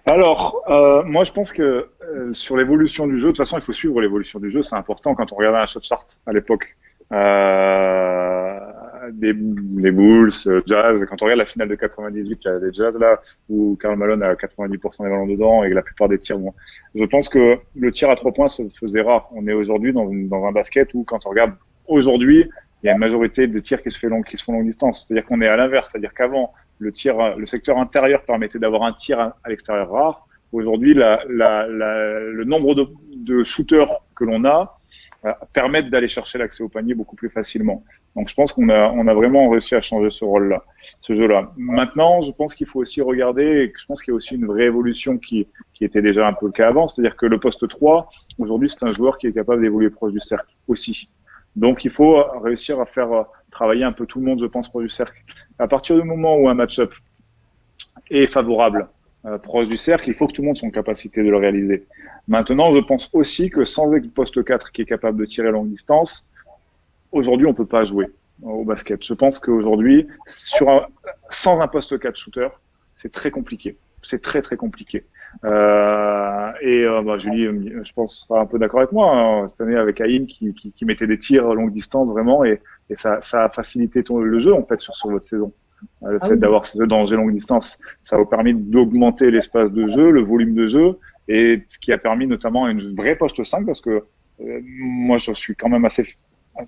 Alors, moi je pense que sur l'évolution du jeu, de toute façon il faut suivre l'évolution du jeu, c'est important. Quand on regardait un shot chart à l'époque, des Bulls, Jazz, quand on regarde la finale de 98, il y a des Jazz là, où Karl Malone a 90% des ballons dedans et que la plupart des tirs, bon. Je pense que le tir à 3 points se faisait rare. On est aujourd'hui dans un basket où, quand on regarde aujourd'hui, il y a une majorité de tirs qui se font longue distance. C'est-à-dire qu'on est à l'inverse. C'est-à-dire qu'avant, le secteur intérieur permettait d'avoir un tir à l'extérieur rare. Aujourd'hui, le nombre de shooters que l'on a permettent d'aller chercher l'accès au panier beaucoup plus facilement. Donc je pense qu'on a vraiment réussi à changer ce rôle-là, ce jeu-là. Maintenant, je pense qu'il faut aussi regarder, et je pense qu'il y a aussi une vraie évolution qui était déjà un peu le cas avant, c'est-à-dire que le poste 3, aujourd'hui, c'est un joueur qui est capable d'évoluer proche du cercle aussi. Donc il faut réussir à faire travailler un peu tout le monde, je pense, proche du cercle. À partir du moment où un match-up est favorable proche du cercle, il faut que tout le monde soit en capacité de le réaliser. Maintenant, je pense aussi que sans le poste 4 qui est capable de tirer longue distance, aujourd'hui, on peut pas jouer au basket. Je pense qu'aujourd'hui, sans un poste 4 shooter, c'est très compliqué. C'est très, très compliqué. Julie, je pense, sera un peu d'accord avec moi, hein, cette année avec Aïm qui mettait des tirs longue distance vraiment, et ça a facilité le jeu, en fait, sur votre saison. Le fait d'avoir ce danger longue distance, ça a permis d'augmenter l'espace de jeu, le volume de jeu, et ce qui a permis notamment une vraie poste 5, parce que moi je suis quand même assez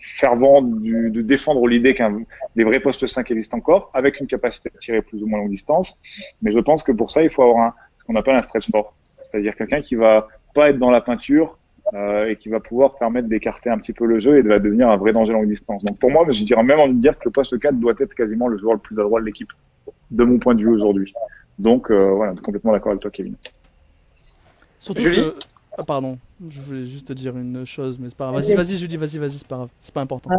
fervent de défendre l'idée qu'un des vrais postes 5 existent encore, avec une capacité à tirer plus ou moins longue distance, mais je pense que pour ça il faut avoir ce qu'on appelle un stretch fort, c'est-à-dire quelqu'un qui va pas être dans la peinture et qui va pouvoir permettre d'écarter un petit peu le jeu et de va devenir un vrai danger longue distance. Donc pour moi, je dirais même envie de dire que le poste 4 doit être quasiment le joueur le plus adroit de l'équipe, de mon point de vue aujourd'hui. Donc voilà, complètement d'accord avec toi, Kevin. Surtout que... Ah, pardon, je voulais juste te dire une chose, mais c'est pas grave. Vas-y, Julie, vas-y, c'est pas grave, c'est pas important.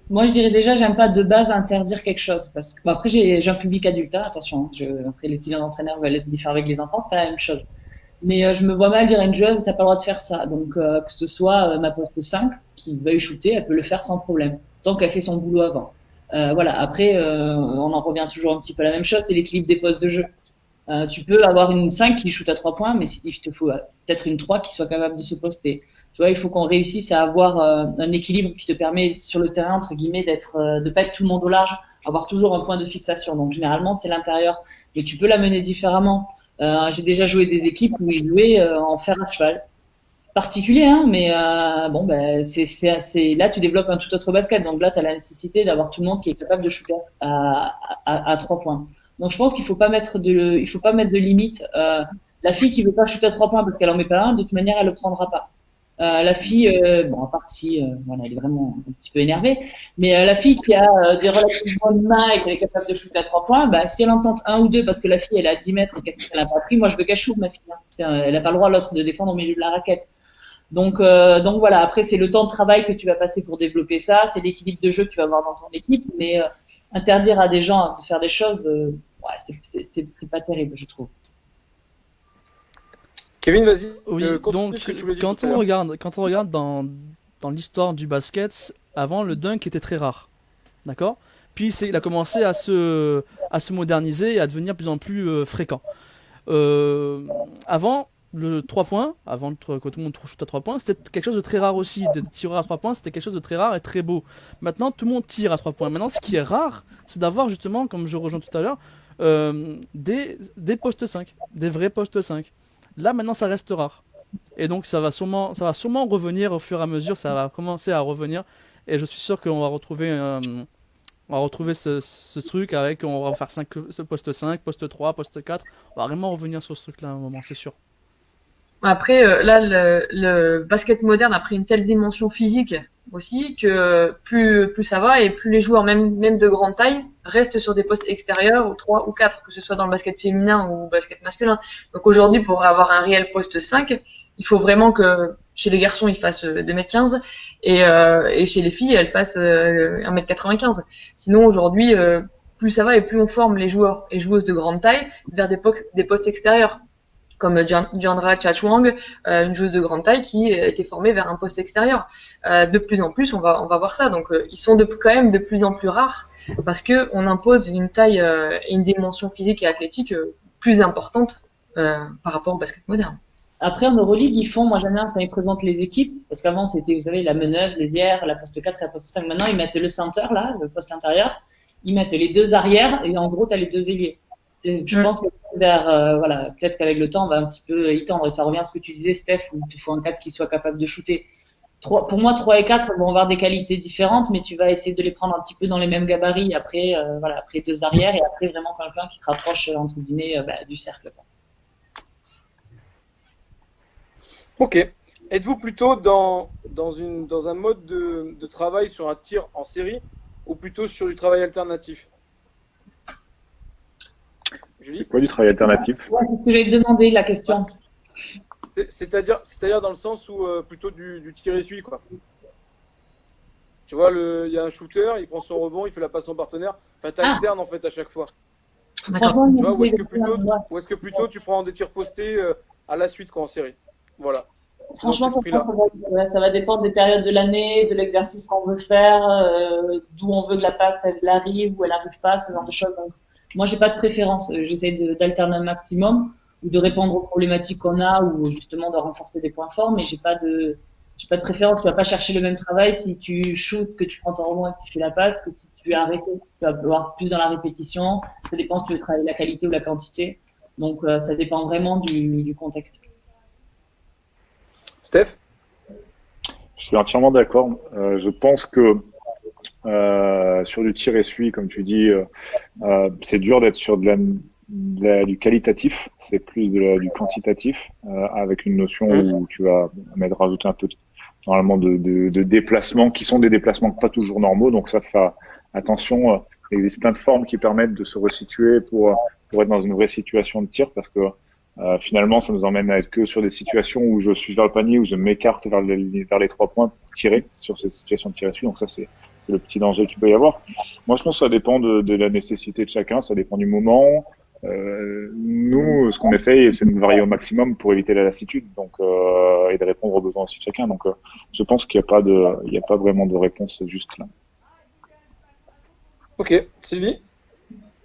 Moi, je dirais déjà, j'aime pas de base interdire quelque chose, parce que après, j'ai un public adulte, hein, attention, après les civils d'entraîneurs veulent être différents avec les enfants, c'est pas la même chose. Mais je me vois mal dire à une joueuse, t'as pas le droit de faire ça. Donc que ce soit ma poste 5 qui veuille shooter, elle peut le faire sans problème, tant qu'elle fait son boulot avant. Voilà. Après, on en revient toujours un petit peu à la même chose, c'est l'équilibre des postes de jeu. Tu peux avoir une 5 qui shoot à 3 points, mais il te faut peut-être une 3 qui soit capable de se poster. Tu vois, il faut qu'on réussisse à avoir un équilibre qui te permet sur le terrain, entre guillemets, de pas être tout le monde au large, avoir toujours un point de fixation. Donc généralement, c'est l'intérieur, mais tu peux la mener différemment. J'ai déjà joué des équipes où ils jouaient en fer à cheval. C'est particulier, hein, mais là tu développes un tout autre basket. Donc là, tu as la nécessité d'avoir tout le monde qui est capable de shooter à 3 points. Donc je pense qu'il faut pas mettre de limite. La fille qui veut pas shooter à 3 points parce qu'elle en met pas un, de toute manière, elle le prendra pas. La fille, à part si voilà, elle est vraiment un petit peu énervée, mais la fille qui a des relativement bonnes mains et qui est capable de shooter à 3 points, bah si elle en tente un ou deux parce que la fille elle est à 10 mètres et qu'elle a pas pris, moi je veux qu'elle shoot ma fille. Hein. Elle a pas le droit l'autre de défendre au milieu de la raquette. Donc voilà, après c'est le temps de travail que tu vas passer pour développer ça, c'est l'équilibre de jeu que tu vas avoir dans ton équipe, mais interdire à des gens de faire des choses, c'est pas terrible, je trouve. Kevin, vas-y. Oui, donc quand on regarde dans l'histoire du basket, avant le dunk était très rare, d'accord. Puis il a commencé à se moderniser et à devenir de plus en plus fréquent. Avant le 3 points, avant que tout le monde shoot à 3 points, c'était quelque chose de très rare aussi. De tirer à 3 points, c'était quelque chose de très rare et très beau. Maintenant, tout le monde tire à 3 points. Maintenant, ce qui est rare, c'est d'avoir justement, comme je rejoins tout à l'heure, des postes 5, des vrais postes 5. Là, maintenant, ça reste rare. Et donc, ça va sûrement revenir au fur et à mesure. Ça va commencer à revenir. Et je suis sûr qu'on va retrouver ce truc avec, on va faire ce poste 5, poste 3, poste 4. On va vraiment revenir sur ce truc-là à un moment, c'est sûr. Après, là, le basket moderne a pris une telle dimension physique aussi que plus ça va et plus les joueurs, même de grande taille, restent sur des postes extérieurs ou 3 ou 4, que ce soit dans le basket féminin ou basket masculin. Donc aujourd'hui, pour avoir un réel poste 5, il faut vraiment que chez les garçons, ils fassent 2m15 et chez les filles, elles fassent 1m95. Sinon, aujourd'hui, plus ça va et plus on forme les joueurs et joueuses de grande taille vers des postes extérieurs. Comme Diandra Chachwang, une joueuse de grande taille qui a été formée vers un poste extérieur. De plus en plus, on va voir ça. Donc, ils sont quand même de plus en plus rares parce que on impose une taille et une dimension physique et athlétique plus importante par rapport au basket moderne. Après, en Euroleague, moi j'aime bien quand ils présentent les équipes, parce qu'avant c'était, vous savez, la meneuse, l'évière, la poste 4 et la poste 5. Maintenant, ils mettent le center, là, le poste intérieur. Ils mettent les 2 arrières et en gros, t'as les 2 ailiers. Je pense que voilà, peut-être qu'avec le temps, on va un petit peu y tendre. Et ça revient à ce que tu disais, Steph, où il te faut un 4 qui soit capable de shooter. Pour moi, 3 et 4 vont avoir des qualités différentes, mais tu vas essayer de les prendre un petit peu dans les mêmes gabarits. Après, après 2 arrières et après vraiment quelqu'un qui se rapproche, entre guillemets, du cercle. Ok. Êtes-vous plutôt dans un mode de travail sur un tir en série ou plutôt sur du travail alternatif? Julie? C'est quoi du travail alternatif? Ouais, c'est ce que j'allais te demander, la question. C'est-à-dire dans le sens où plutôt du tir essuie, quoi. Tu vois, il y a un shooter, il prend son rebond, il fait la passe à son partenaire. Enfin, t'alternes en fait à chaque fois. Franchement, Tu vois, ou est-ce que plutôt tu prends des tirs postés à la suite, quoi, en série? Voilà. Franchement, ça va dépendre des périodes de l'année, de l'exercice qu'on veut faire, d'où on veut que la passe elle arrive ou elle arrive pas, ce genre de choses. Donc, moi, j'ai pas de préférence. J'essaie d'alterner un maximum ou de répondre aux problématiques qu'on a ou justement de renforcer des points forts, mais j'ai pas de préférence. Tu vas pas chercher le même travail si tu shootes, que tu prends ton rebond et que tu fais la passe, que si tu veux arrêter. Tu vas voir plus dans la répétition. Ça dépend si tu veux travailler la qualité ou la quantité. Donc, ça dépend vraiment du contexte. Steph? Je suis entièrement d'accord. Je pense que sur du tir essuie, comme tu dis, c'est dur d'être sur du qualitatif, c'est plus du quantitatif, avec une notion où tu vas rajouter un peu normalement de déplacements qui sont des déplacements pas toujours normaux, donc ça fait attention. Il existe plein de formes qui permettent de se resituer pour être dans une vraie situation de tir, parce que finalement, ça nous emmène à être que sur des situations où je suis vers le panier, où je m'écarte vers les 3 points pour tirer sur ces situations de tir essuie. Donc ça, c'est le petit danger qu'il peut y avoir. Moi, je pense que ça dépend de la nécessité de chacun, ça dépend du moment. Nous, ce qu'on essaye, c'est de varier au maximum pour éviter la lassitude, donc et de répondre aux besoins aussi de chacun. Donc, je pense qu'il n'y a pas vraiment de réponse juste là. Ok, Sylvie?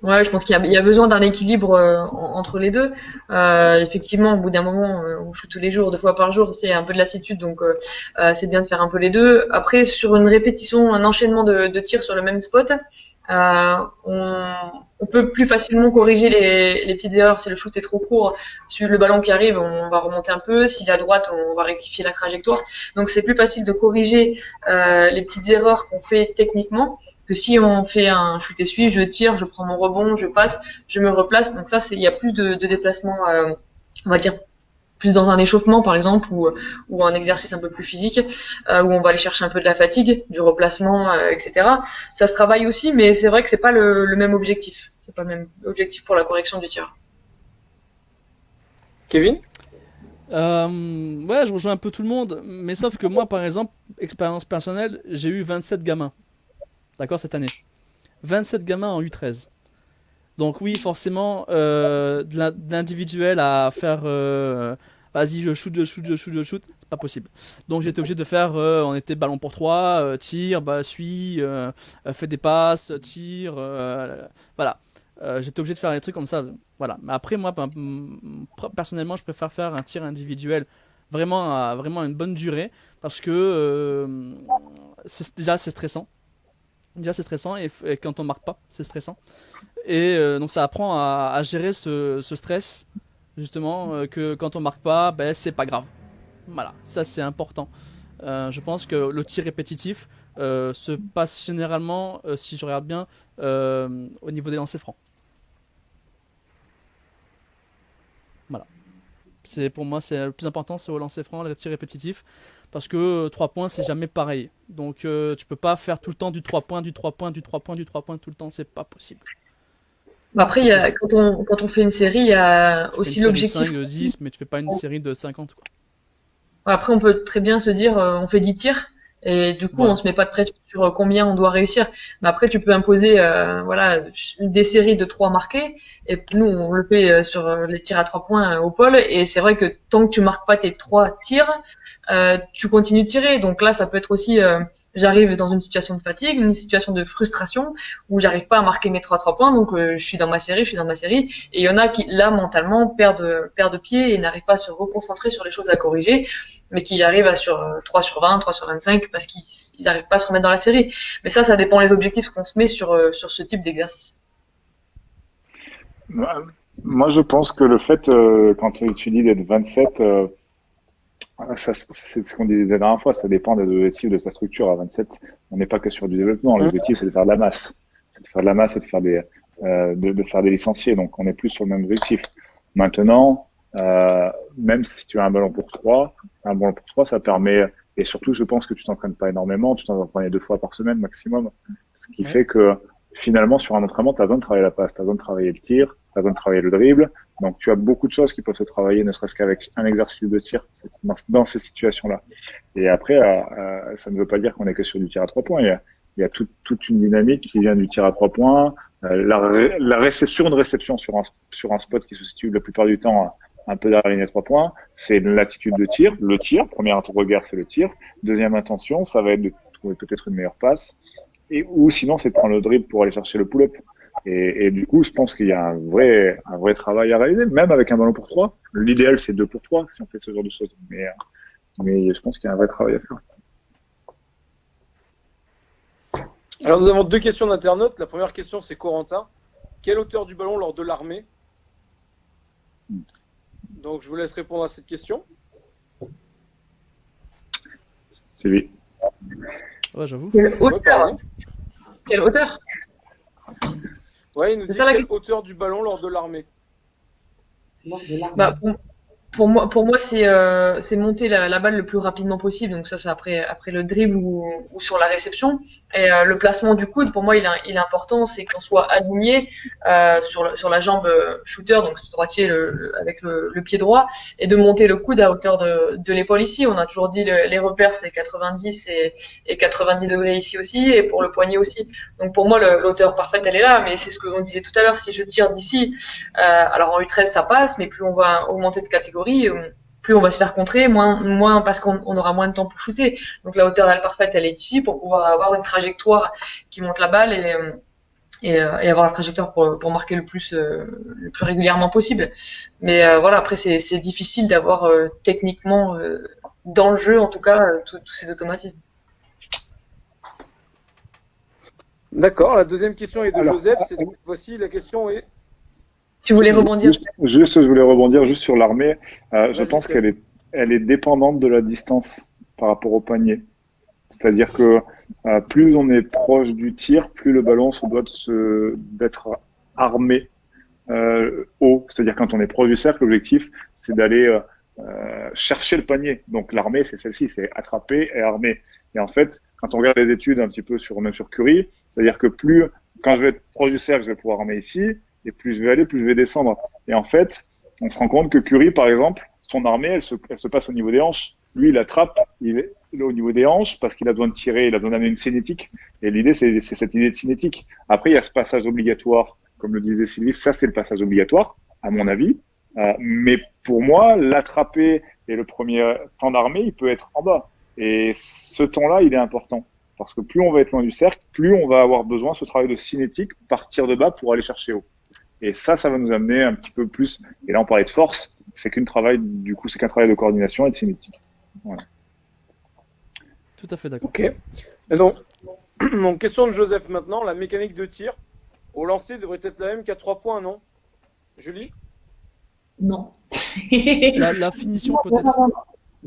Ouais, je pense qu'il y a besoin d'un équilibre entre les deux. Effectivement, au bout d'un moment, on joue tous les jours, 2 fois par jour, c'est un peu de lassitude, donc c'est bien de faire un peu les deux. Après, sur une répétition, un enchaînement de tirs sur le même spot, on peut plus facilement corriger les petites erreurs. Si le shoot est trop court, sur le ballon qui arrive, on va remonter un peu. S'il est à droite, on va rectifier la trajectoire. Donc c'est plus facile de corriger les petites erreurs qu'on fait techniquement que si on fait un shoot essuie, je tire, je prends mon rebond, je passe, je me replace. Donc ça, il y a plus de déplacement, on va dire plus dans un échauffement par exemple, ou un exercice un peu plus physique, où on va aller chercher un peu de la fatigue, du replacement, etc. Ça se travaille aussi, mais c'est vrai que c'est pas le même objectif. C'est pas le même objectif pour la correction du tir. Kevin? Ouais, je rejoins un peu tout le monde, mais sauf que moi, par exemple, expérience personnelle, j'ai eu 27 gamins. D'accord, cette année. 27 gamins en U13. Donc oui, forcément, de l'individuel à faire vas-y, je shoot, c'est pas possible. Donc j'étais obligé de faire, on était ballon pour 3, tir, suis, fais des passes, tir, voilà. J'étais obligé de faire des trucs comme ça, voilà. Mais après, moi, personnellement, je préfère faire un tir individuel vraiment à une bonne durée, parce que déjà c'est stressant. Déjà c'est stressant et quand on marque pas, c'est stressant. Et donc ça apprend à gérer ce stress, justement, que quand on marque pas, c'est pas grave. Voilà, ça c'est important. Je pense que le tir répétitif se passe généralement, si je regarde bien, au niveau des lancers francs. Voilà. Pour moi, c'est le plus important, c'est au lancer franc, le tir répétitif. Parce que 3 points, c'est jamais pareil. Donc tu peux pas faire tout le temps du 3 points, du 3 points, du 3 points, du 3 points tout le temps, c'est pas possible. Après, quand on fait une série, il y a aussi l'objectif. Tu fais une série de 5, de 10, mais tu fais pas une série de 50, quoi. Après, on peut très bien se dire, on fait 10 tirs, et du coup, on se met pas de pression sur combien on doit réussir. Mais après, tu peux imposer, des séries de 3 marquées, et nous, on le fait sur les tirs à 3 points au pôle, et c'est vrai que tant que tu marques pas tes 3 tirs, tu continues de tirer. Donc là, ça peut être aussi, j'arrive dans une situation de fatigue, une situation de frustration, où j'arrive pas à marquer mes 3 points, donc je suis dans ma série, et il y en a qui, là, mentalement, perdent pied et n'arrivent pas à se reconcentrer sur les choses à corriger, mais qui arrivent à sur 3 sur 20, 3 sur 25, parce qu'ils n'arrivent pas à se remettre dans la série. Mais ça dépend des objectifs qu'on se met sur ce type d'exercice. Moi, je pense que le fait, quand tu dis d'être 27, c'est ce qu'on disait la dernière fois, ça dépend des objectifs de sa structure. À 27, on n'est pas que sur du développement. L'objectif, c'est de faire de la masse. C'est de faire de faire des licenciés. Donc, on est plus sur le même objectif. Maintenant, même si tu as un ballon pour 3, ça permet, et surtout, je pense que tu t'entraînes pas énormément, tu t'entraînes 2 fois par semaine maximum, ce qui fait que finalement, sur un entraînement, tu as besoin de travailler la passe, tu as besoin de travailler le tir, tu as besoin de travailler le dribble, donc tu as beaucoup de choses qui peuvent se travailler, ne serait-ce qu'avec un exercice de tir dans ces situations-là. Et après, ça ne veut pas dire qu'on est que sur du tir à 3 points, il y a toute une dynamique qui vient du tir à 3 points, la réception de réception sur un spot qui se situe la plupart du temps un peu derrière la ligne à 3 points, c'est l'attitude de tir, le tir, premier regard c'est le tir, deuxième intention, ça va être de trouver peut-être une meilleure passe, ou sinon c'est de prendre le dribble pour aller chercher le pull-up. Et du coup, je pense qu'il y a un vrai travail à réaliser, même avec un ballon pour 3. L'idéal c'est 2 pour 3 si on fait ce genre de choses, mais je pense qu'il y a un vrai travail à faire. Alors nous avons 2 questions d'internautes. La première question c'est Corentin. Quelle hauteur du ballon lors de l'armée? Donc je vous laisse répondre à cette question. C'est lui. Ouais, j'avoue. Quelle hauteur? Quelle hauteur? Ouais, il nous dit quelle hauteur du ballon lors de l'armée. Bah, pour moi c'est monter la balle le plus rapidement possible, donc ça c'est après le dribble ou sur la réception. Et le placement du coude, pour moi il est important, c'est qu'on soit aligné sur la jambe shooter, donc droitier avec le pied droit, et de monter le coude à hauteur de l'épaule ici. On a toujours dit les repères c'est 90 et 90 degrés ici aussi, et pour le poignet aussi. Donc pour moi l'hauteur parfaite elle est là, mais c'est ce que on disait tout à l'heure, si je tire d'ici, alors en U13 ça passe, mais plus on va augmenter de catégorie, plus on va se faire contrer, moins parce qu'on aura moins de temps pour shooter. Donc la hauteur elle parfaite elle est ici pour pouvoir avoir une trajectoire qui monte la balle et avoir la trajectoire pour marquer le plus régulièrement possible. Mais voilà, après c'est difficile d'avoir techniquement dans le jeu en tout cas tous ces automatismes. D'accord, la deuxième question est de Joseph. Voici la question est. Tu voulais rebondir? Je voulais rebondir juste sur l'armée. Je pense qu'elle est dépendante de la distance par rapport au panier. C'est-à-dire que plus on est proche du tir, plus le ballon se doit d'être armé haut. C'est-à-dire quand on est proche du cercle, l'objectif c'est d'aller chercher le panier. Donc l'armée c'est celle-ci, c'est attraper et armer. Et en fait, quand on regarde les études un petit peu même sur Curry, c'est-à-dire que quand je vais être proche du cercle, je vais pouvoir armer ici. Et plus je vais aller, plus je vais descendre. Et en fait, on se rend compte que Curry, par exemple, son armée, elle se passe au niveau des hanches. Lui, il attrape, il est au niveau des hanches parce qu'il a besoin de tirer, il a besoin d'amener une cinétique. Et l'idée, c'est cette idée de cinétique. Après, il y a ce passage obligatoire, comme le disait Sylvie, ça c'est le passage obligatoire, à mon avis. Mais pour moi, l'attraper et le premier temps d'armée, il peut être en bas. Et ce temps-là, il est important. Parce que plus on va être loin du cercle, plus on va avoir besoin de ce travail de cinétique, partir de bas pour aller chercher haut. Et ça va nous amener un petit peu plus. Et là, on parlait de force. C'est qu'un travail de coordination et de cinétique. Voilà. Tout à fait d'accord. Ok. Et donc, question de Joseph maintenant. La mécanique de tir au lancer devrait être la même qu'à 3 points, non? Julie? Non. La finition peut-être.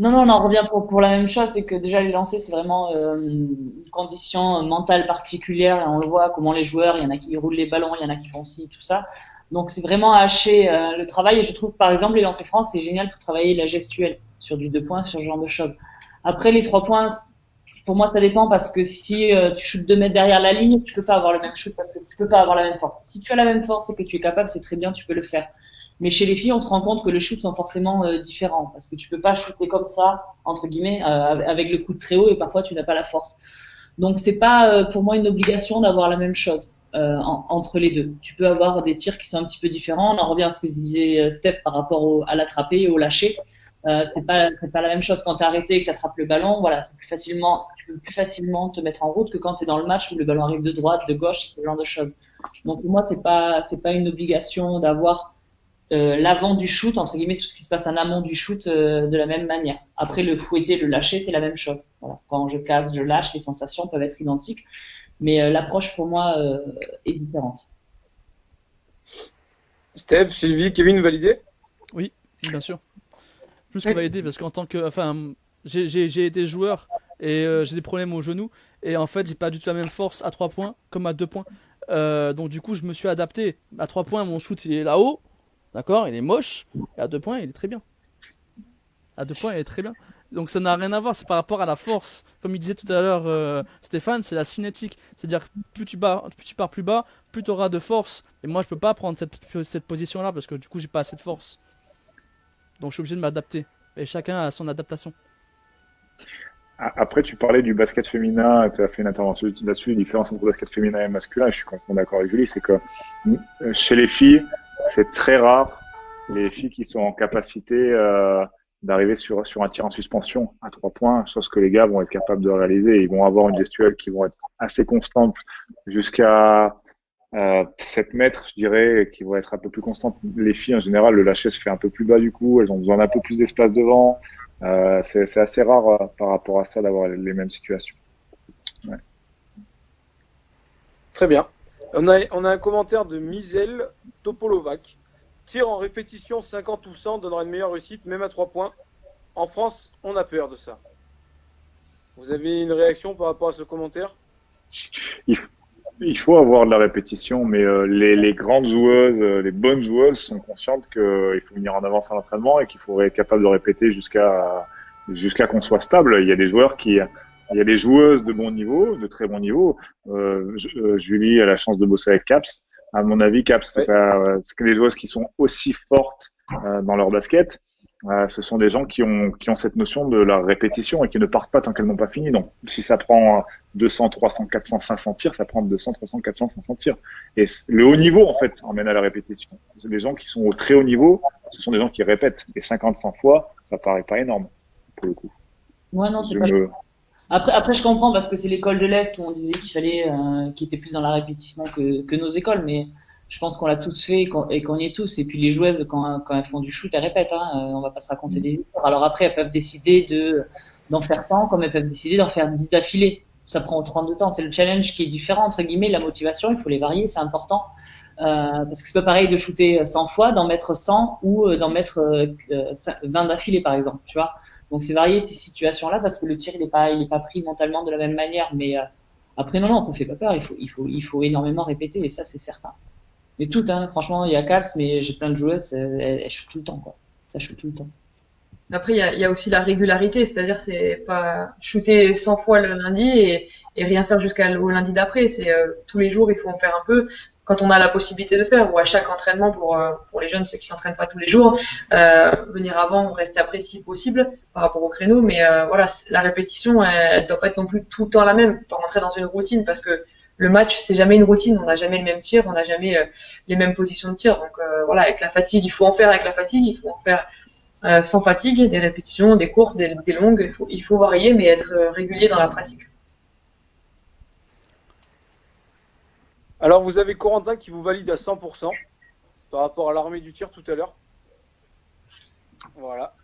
Non, on en revient pour la même chose, c'est que déjà les lancers c'est vraiment une condition mentale particulière, et on le voit comment les joueurs, il y en a qui roulent les ballons, il y en a qui font ci, tout ça. Donc c'est vraiment hacher le travail, et je trouve par exemple les lancers France c'est génial pour travailler la gestuelle sur du 2 points, sur ce genre de choses. Après les 3 points, pour moi ça dépend, parce que si tu shootes 2 mètres derrière la ligne, tu peux pas avoir le même shoot parce que tu peux pas avoir la même force. Si tu as la même force et que tu es capable, c'est très bien, tu peux le faire. Mais chez les filles, on se rend compte que les shoots sont forcément différents, parce que tu peux pas shooter comme ça, entre guillemets, avec le coude très haut, et parfois tu n'as pas la force. Donc c'est pas pour moi une obligation d'avoir la même chose entre les deux. Tu peux avoir des tirs qui sont un petit peu différents. On en revient à ce que disait Steph par rapport à l'attraper et au lâcher. C'est pas la même chose quand t'es arrêté et que t'attrapes le ballon. Voilà, tu peux plus facilement te mettre en route que quand t'es dans le match où le ballon arrive de droite, de gauche, ce genre de choses. Donc pour moi c'est pas une obligation d'avoir l'avant du shoot, entre guillemets, tout ce qui se passe en amont du shoot de la même manière. Après, le fouetter, le lâcher, c'est la même chose. Voilà. Quand je casse, je lâche, les sensations peuvent être identiques, mais l'approche pour moi est différente. Steph, Sylvie, Kevin, validé? Oui, bien sûr. Plus qu'on va aider, parce qu'en tant que, j'ai été joueur et j'ai des problèmes au genou, et en fait j'ai pas du tout la même force à 3 points comme à 2 points. Donc du coup je me suis adapté. À 3 points mon shoot il est là-haut, D'accord? Il est moche, et à 2 points, il est très bien. À 2 points, il est très bien. Donc ça n'a rien à voir, c'est par rapport à la force. Comme il disait tout à l'heure Stéphane, c'est la cinétique. C'est-à-dire que plus tu pars plus bas, plus tu auras de force. Et moi, je peux pas prendre cette position-là parce que du coup, j'ai pas assez de force. Donc je suis obligé de m'adapter. Et chacun a son adaptation. Après, tu parlais du basket féminin, tu as fait une intervention là-dessus, la différence entre basket féminin et masculin, et je suis complètement d'accord avec Julie, c'est que chez les filles, c'est très rare les filles qui sont en capacité d'arriver sur un tir en suspension à 3 points, chose que les gars vont être capables de réaliser. Ils vont avoir une gestuelle qui vont être assez constante jusqu'à 7 mètres, je dirais, qui vont être un peu plus constantes. Les filles, en général, le lâcher se fait un peu plus bas du coup, elles ont besoin d'un peu plus d'espace devant. C'est assez rare par rapport à ça d'avoir les mêmes situations. Ouais. Très bien. On a un commentaire de Mizel Topolovac. Tir en répétition 50 ou 100 donnera une meilleure réussite, même à 3 points. En France, on a peur de ça. Vous avez une réaction par rapport à ce commentaire? Il faut avoir de la répétition, mais les grandes joueuses, les bonnes joueuses sont conscientes qu'il faut venir en avance à l'entraînement et qu'il faut être capable de répéter jusqu'à qu'on soit stable. Il y a des joueuses de bon niveau, de très bon niveau. Julie a la chance de bosser avec Caps. À mon avis, Caps, c'est que les joueuses qui sont aussi fortes dans leur basket. Ce sont des gens qui ont cette notion de la répétition et qui ne partent pas tant qu'elles n'ont pas fini. Donc, si ça prend 200, 300, 400, 500 tirs, ça prend 200, 300, 400, 500 tirs. Et le haut niveau, en fait, emmène à la répétition. Les gens qui sont au très haut niveau, ce sont des gens qui répètent. Et 50, 100 fois, ça paraît pas énorme, pour le coup. Ouais, non, c'est pas Après, je comprends parce que c'est l'école de l'Est où on disait qu'il fallait, qu'il était plus dans la répétition que nos écoles, mais je pense qu'on l'a tous fait et qu'on y est tous. Et puis les joueuses, quand elles font du shoot, elles répètent. On va pas se raconter des histoires. Alors après, elles peuvent décider d'en faire tant, comme elles peuvent décider d'en faire 10 d'affilée. Ça prend autant de temps. C'est le challenge qui est différent entre guillemets. La motivation, il faut les varier, c'est important. Parce que c'est pas pareil de shooter 100 fois, d'en mettre 100 ou d'en mettre 20 d'affilée par exemple. Tu vois. Donc c'est varié ces situations-là parce que le tir il est pas pris mentalement de la même manière. Mais après non, ça fait pas peur. Il faut énormément répéter et ça c'est certain. Mais tout, franchement, il y a Caps, mais j'ai plein de joueuses, elles shootent tout le temps, quoi. Ça shoot tout le temps. Après, il y a aussi la régularité, c'est-à-dire c'est pas shooter 100 fois le lundi et rien faire jusqu'au lundi d'après. C'est tous les jours, il faut en faire un peu. Quand on a la possibilité de faire, ou à chaque entraînement pour les jeunes, ceux qui s'entraînent pas tous les jours, venir avant, rester après si possible par rapport au créneau. Mais voilà, la répétition, elle doit pas être non plus tout le temps la même. Pour rentrer dans une routine, parce que le match, c'est jamais une routine. On n'a jamais le même tir, on n'a jamais les mêmes positions de tir. Donc voilà, avec la fatigue, il faut en faire avec la fatigue, il faut en faire sans fatigue, des répétitions, des courtes, des longues. Il faut varier, mais être régulier dans la pratique. Alors, vous avez Corentin qui vous valide à 100% par rapport à l'armée du tir tout à l'heure. Voilà.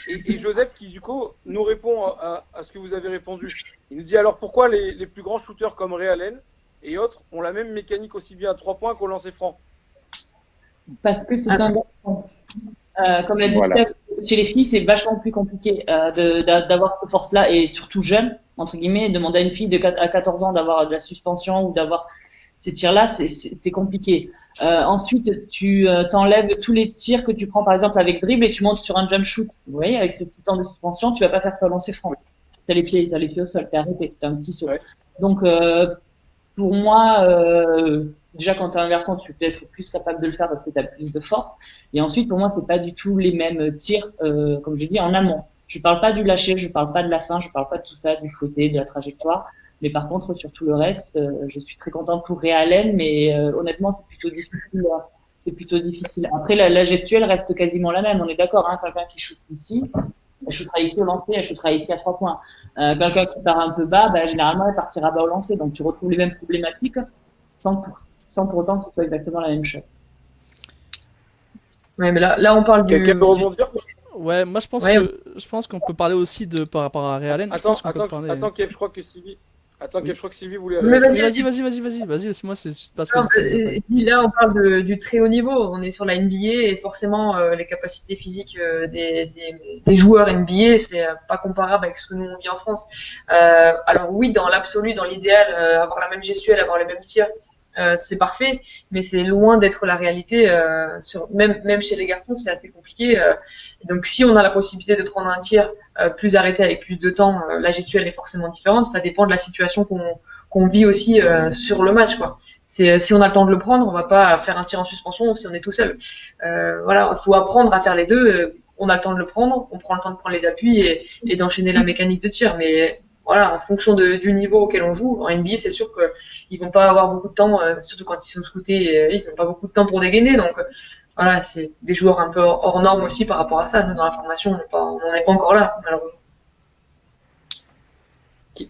Et Joseph qui, du coup, nous répond à ce que vous avez répondu. Il nous dit alors pourquoi les plus grands shooters comme Ray Allen et autres ont la même mécanique aussi bien à 3 points qu'au lancer franc? Parce que c'est un garçon. Comme l'a dit Steph, chez les filles, c'est vachement plus compliqué d'avoir cette force-là et surtout jeune, entre guillemets, demander à une fille à 14 ans d'avoir de la suspension ou d'avoir ces tirs-là, c'est compliqué. Ensuite, tu t'enlèves tous les tirs que tu prends par exemple avec dribble et tu montes sur un jump shoot. Vous voyez, avec ce petit temps de suspension, tu vas pas faire ça au lancer franc. T'as les pieds au sol, t'es arrêté, t'as un petit saut. Ouais. Donc, pour moi, déjà quand t'es un garçon, tu peux être plus capable de le faire parce que t'as plus de force. Et ensuite, pour moi, c'est pas du tout les mêmes tirs, comme je dis, en amont. Je parle pas du lâcher, je parle pas de la fin, je parle pas de tout ça, du fouetté, de la trajectoire. Mais par contre, sur tout le reste, je suis très contente pour Ray Allen, mais honnêtement, c'est plutôt difficile. Après, la gestuelle reste quasiment la même. On est d'accord, quelqu'un qui shoot ici, elle shootera ici au lancer, elle shootera ici à 3 points. Quelqu'un qui part un peu bas, généralement, elle partira bas au lancer. Donc, tu retrouves les mêmes problématiques sans pour autant que ce soit exactement la même chose. Ouais, mais là on parle Quelqu'un peut rebondir? Ouais, moi je pense qu'on peut parler aussi par rapport à Ray Allen. Attends, Kev, je crois que Sylvie. Je crois que Sylvie voulait. Vas-y, moi c'est parce que. Là, on parle du très haut niveau. On est sur la NBA et forcément, les capacités physiques des joueurs NBA, c'est pas comparable avec ce que nous on vit en France. Alors oui, dans l'absolu, dans l'idéal, avoir la même gestuelle, avoir les mêmes tirs, c'est parfait, mais c'est loin d'être la réalité. Même chez les garçons, c'est assez compliqué. Donc, si on a la possibilité de prendre un tir plus arrêté avec plus de temps, la gestuelle est forcément différente. Ça dépend de la situation qu'on vit aussi sur le match, quoi. Si on a le temps de le prendre, on va pas faire un tir en suspension si on est tout seul. Voilà, faut apprendre à faire les deux. On a le temps de le prendre, on prend le temps de prendre les appuis et d'enchaîner la mécanique de tir. Mais voilà, en fonction du niveau auquel on joue, en NBA, c'est sûr qu'ils vont pas avoir beaucoup de temps, surtout quand ils sont scoutés, ils ont pas beaucoup de temps pour dégainer. Donc voilà, c'est des joueurs un peu hors normes aussi par rapport à ça. Nous, dans la formation, on n'en est pas encore là, malheureusement.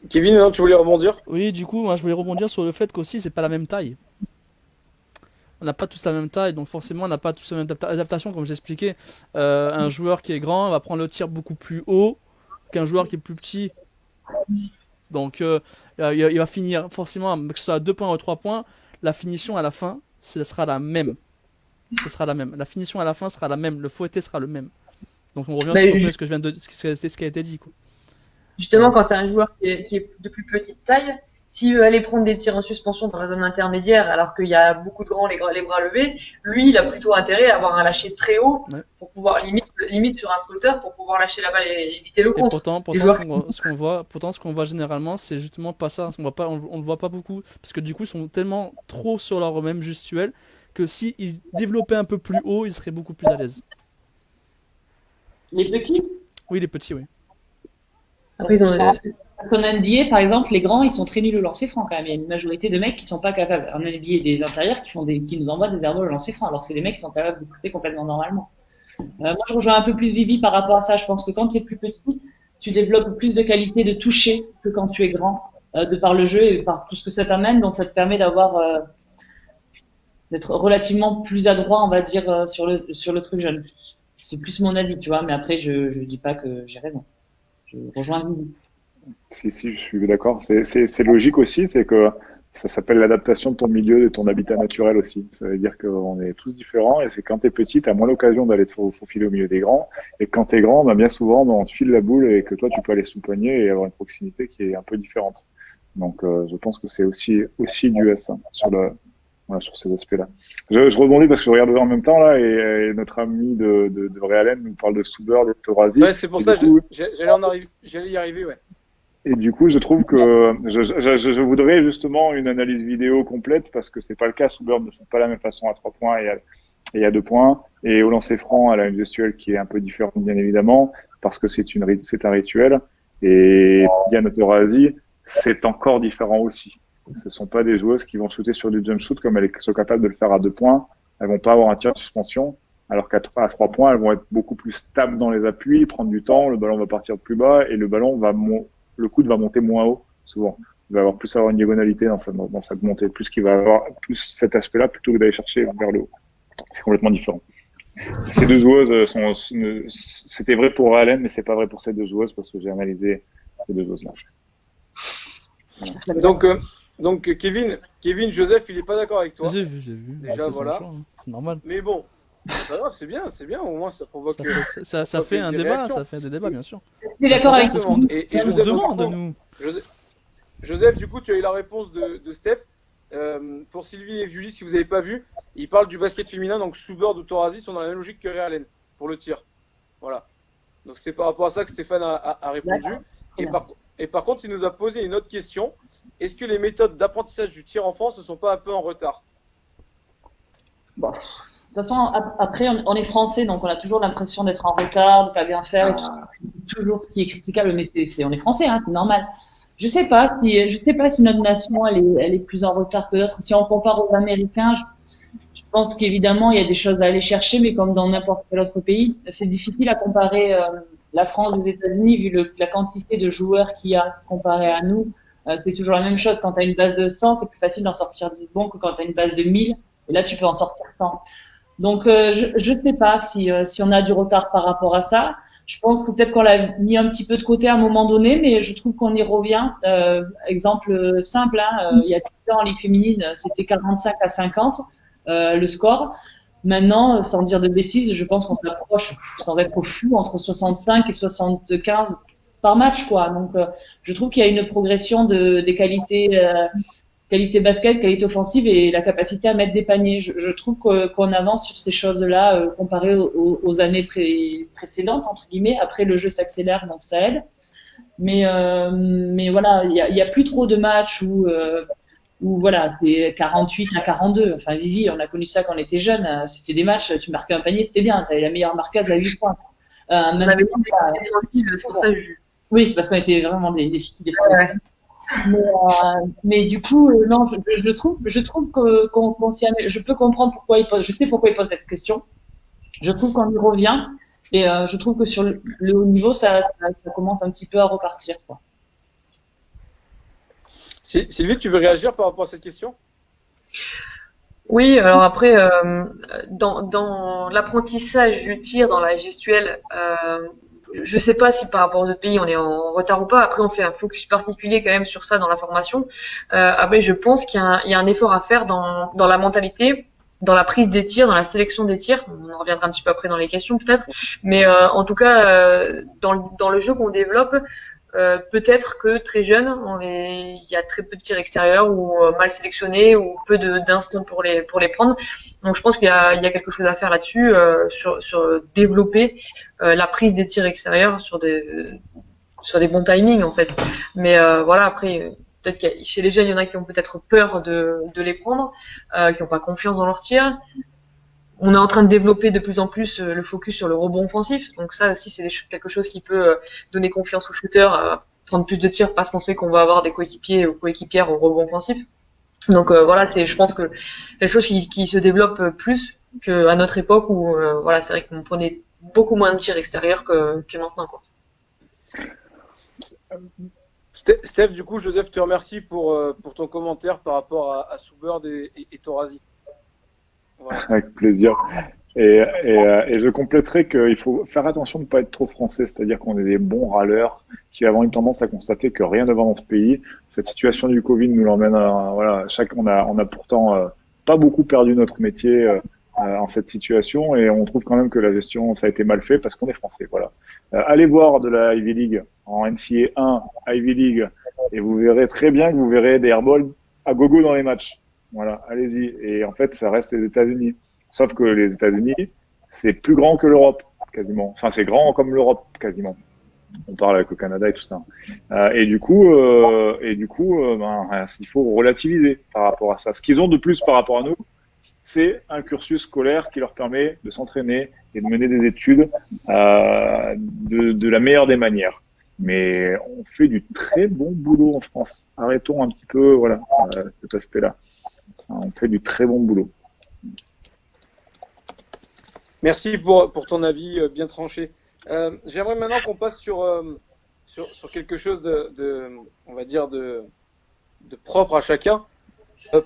Kevin, tu voulais rebondir? Oui, du coup, moi je voulais rebondir sur le fait qu'aussi c'est pas la même taille. On n'a pas tous la même taille, donc forcément on n'a pas tous la même adaptation, comme j'expliquais. Un joueur qui est grand va prendre le tir beaucoup plus haut qu'un joueur qui est plus petit. Donc il va finir forcément, que ce soit à 2 points ou 3 points, la finition à la fin, ce sera la même. Ce sera la même. La finition à la fin sera la même, le fouetté sera le même. Donc on revient sur ce que je viens de ce qui a été dit, quoi. Justement, quand tu as un joueur qui est de plus petite taille, s'il veut aller prendre des tirs en suspension dans la zone intermédiaire, alors qu'il y a beaucoup de grands, les bras levés, lui, il a plutôt intérêt à avoir un lâcher très haut pour pouvoir, limite sur un flotteur, pour pouvoir lâcher la balle et éviter le contre. Et pourtant, ce qu'on voit généralement, c'est justement pas ça. On le voit pas beaucoup, parce que du coup, ils sont tellement trop sur leur même gestuelle que s'ils développaient un peu plus haut, ils seraient beaucoup plus à l'aise. Les petits? Oui, les petits, oui. Après, en NBA, par exemple, les grands, ils sont très nuls au lancer franc quand même. Il y a une majorité de mecs qui sont pas capables. En NBA, des intérieurs qui nous envoient des airballs au lancer franc, alors que c'est des mecs qui sont capables de couper complètement normalement. Moi, je rejoins un peu plus Vivi par rapport à ça. Je pense que quand tu es plus petit, tu développes plus de qualité de toucher que quand tu es grand, de par le jeu et par tout ce que ça t'amène. Donc, ça te permet d'être relativement plus adroit, on va dire, sur le truc jeune. C'est plus mon avis, tu vois. Mais après, je dis pas que j'ai raison. Je rejoins Vivi. Si, je suis d'accord. C'est logique aussi, c'est que ça s'appelle l'adaptation de ton milieu, de ton habitat naturel aussi. Ça veut dire qu'on est tous différents et c'est quand t'es petit, t'as moins l'occasion d'aller te faufiler au milieu des grands. Et quand t'es grand, bien souvent, on te file la boule et que toi, tu peux aller sous le poignet et avoir une proximité qui est un peu différente. Donc, je pense que c'est aussi dû à ça, sur ces aspects-là. Je rebondis parce que je regarde en même temps là et notre ami de Realen nous parle de Stuber, de Torazi. Ouais, c'est pour ça que j'allais y arriver, ouais. Et du coup, je trouve que je voudrais justement une analyse vidéo complète parce que c'est pas le cas. Stuber ne joue pas de la même façon à 3 points et à 2 points. Et au lancer franc, elle a une gestuelle qui est un peu différente, bien évidemment, parce que c'est un rituel. Et Diana Taurasi, c'est encore différent aussi. Ce sont pas des joueuses qui vont shooter sur du jump shoot comme elles sont capables de le faire à 2 points. Elles vont pas avoir un tir de suspension. Alors qu'à 3 points, elles vont être beaucoup plus stables dans les appuis, prendre du temps, le ballon va partir de plus bas et le coude va monter moins haut, souvent. Il va avoir une diagonalité dans sa montée, qu'il va avoir plus cet aspect-là plutôt que d'aller chercher vers le haut. C'est complètement différent. Ces deux joueuses c'était vrai pour Allen, mais c'est pas vrai pour ces deux joueuses parce que j'ai analysé ces deux joueuses-là. Voilà. Donc Kevin, Joseph, il est pas d'accord avec toi. J'ai vu. Déjà, voilà. Choix, hein. C'est normal. Mais bon, c'est pas grave, c'est bien, au moins ça provoque. Ça fait un débat, ça fait des débats, bien sûr. Je suis d'accord avec C'est ce qu'on demande, nous. Joseph, du coup, tu as eu la réponse de Steph. Pour Sylvie et Julie, si vous n'avez pas vu, il parle du basket féminin, donc Stuber ou Taurasi sont dans la même logique que Realen pour le tir. Voilà. Donc c'est par rapport à ça que Stéphane a répondu. Et par contre, il nous a posé une autre question. Est-ce que les méthodes d'apprentissage du tir en France ne sont pas un peu en retard? Bon. De toute façon, après, on est français, donc on a toujours l'impression d'être en retard, de pas bien faire, et tout ça. Toujours ce qui est critiquable, mais on est français, hein, c'est normal. Je sais pas si notre nation, elle est plus en retard que d'autres. Si on compare aux Américains, je pense qu'évidemment, il y a des choses à aller chercher, mais comme dans n'importe quel autre pays, c'est difficile à comparer la France des États-Unis, vu la quantité de joueurs qu'il y a comparé à nous. C'est toujours la même chose. Quand tu as une base de 100, c'est plus facile d'en sortir 10 bons que quand tu as une base de 1000. Et là, tu peux en sortir 100. Donc, je ne sais pas si on a du retard par rapport à ça. Je pense que peut-être qu'on l'a mis un petit peu de côté à un moment donné, mais je trouve qu'on y revient. Exemple simple, il y a 10 ans, en Ligue féminine, c'était 45-50 le score. Maintenant, sans dire de bêtises, je pense qu'on s'approche, sans être fou, entre 65 et 75 par match, quoi. Donc, je trouve qu'il y a une progression des qualités qualité basket, qualité offensive et la capacité à mettre des paniers. Je trouve qu'on avance sur ces choses-là comparé aux années précédentes entre guillemets. Après le jeu s'accélère donc ça aide. Mais voilà, il y a plus trop de matchs où voilà, c'est 48-42. Enfin Vivi, on a connu ça quand on était jeune. C'était des matchs, tu marquais un panier, c'était bien. T'avais la meilleure marqueuse à 8 points. Maintenant, c'est pour ça que oui, c'est parce qu'on était vraiment des filles qui défendaient. Ouais. Mais du coup, non, je trouve qu'on s'y amène. Je peux comprendre pourquoi je sais pourquoi il pose cette question. Je trouve qu'on y revient et je trouve que sur le haut niveau, ça commence un petit peu à repartir, quoi. Sylvie, tu veux réagir par rapport à cette question? Oui, alors après, dans l'apprentissage du tir, dans la gestuelle, je sais pas si par rapport aux autres pays on est en retard ou pas. Après, on fait un focus particulier quand même sur ça dans la formation. Après, je pense qu'il y a un effort à faire dans la mentalité, dans la prise des tirs, dans la sélection des tirs. On en reviendra un petit peu après dans les questions peut-être. Mais en tout cas, dans le jeu qu'on développe, peut-être que très jeune, il y a très peu de tirs extérieurs ou mal sélectionnés ou peu d'instants pour les prendre. Donc je pense qu'il y a quelque chose à faire là-dessus, sur développer la prise des tirs extérieurs sur des bons timings en fait. Mais voilà, après peut-être que chez les jeunes, il y en a qui ont peut-être peur de les prendre, qui n'ont pas confiance dans leurs tirs. On est en train de développer de plus en plus le focus sur le rebond offensif. Donc ça aussi, c'est quelque chose qui peut donner confiance aux shooters à prendre plus de tirs parce qu'on sait qu'on va avoir des coéquipiers ou coéquipières au rebond offensif. Donc voilà, je pense que quelque chose qui se développe plus qu'à notre époque où voilà, c'est vrai qu'on prenait beaucoup moins de tirs extérieurs que maintenant, quoi. Steph, du coup, Joseph te remercie pour ton commentaire par rapport à Soubird et Torazi. Voilà. Avec plaisir. Et je compléterai qu'il faut faire attention de ne pas être trop français, c'est-à-dire qu'on est des bons râleurs qui avons une tendance à constater que rien ne va dans ce pays. Cette situation du Covid nous l'emmène à, voilà, on a pourtant pas beaucoup perdu notre métier en cette situation et on trouve quand même que la gestion, ça a été mal fait parce qu'on est français, voilà. Allez voir de la Ivy League en NCAA 1, Ivy League, et vous verrez très bien que vous verrez des airballs à gogo dans les matchs. Voilà, allez-y. Et en fait, ça reste les États-Unis. Sauf que les États-Unis, c'est plus grand que l'Europe, quasiment. Enfin, c'est grand comme l'Europe, quasiment. On parle avec le Canada et tout ça. Et du coup, il faut relativiser par rapport à ça. Ce qu'ils ont de plus par rapport à nous, c'est un cursus scolaire qui leur permet de s'entraîner et de mener des études de la meilleure des manières. Mais on fait du très bon boulot en France. Arrêtons un petit peu, voilà, cet aspect-là. On fait du très bon boulot. Merci pour ton avis bien tranché. J'aimerais maintenant qu'on passe sur quelque chose on va dire de propre à chacun.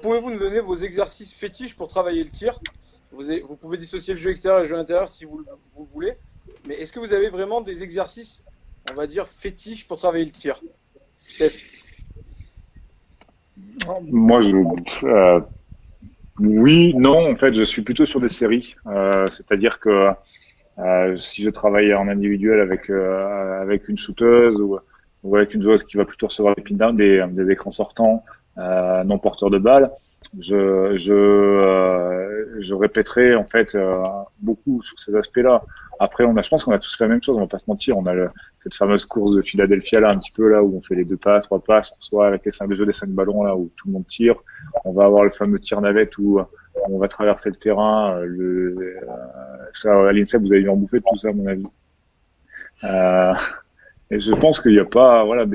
Pouvez-vous nous donner vos exercices fétiches pour travailler le tir? Vous pouvez dissocier le jeu extérieur et le jeu intérieur si vous voulez. Mais est-ce que vous avez vraiment des exercices, on va dire, fétiches pour travailler le tir? Steph? Moi, oui, non, en fait, je suis plutôt sur des séries. C'est-à-dire que si je travaille en individuel avec une shooteuse ou avec une joueuse qui va plutôt recevoir des écrans sortants, non porteurs de balles, je répéterai en fait beaucoup sur ces aspects-là. Après, je pense qu'on a tous la même chose, on va pas se mentir. On a cette fameuse course de Philadelphia là, un petit peu là, où on fait les 2 passes, 3 passes, on reçoit avec le jeu des 5 ballons là, où tout le monde tire. On va avoir le fameux tir navette où on va traverser le terrain. Ça, à l'INSEP, vous avez dû en bouffer de tout ça, à mon avis. Et je pense qu'il n'y a pas, voilà,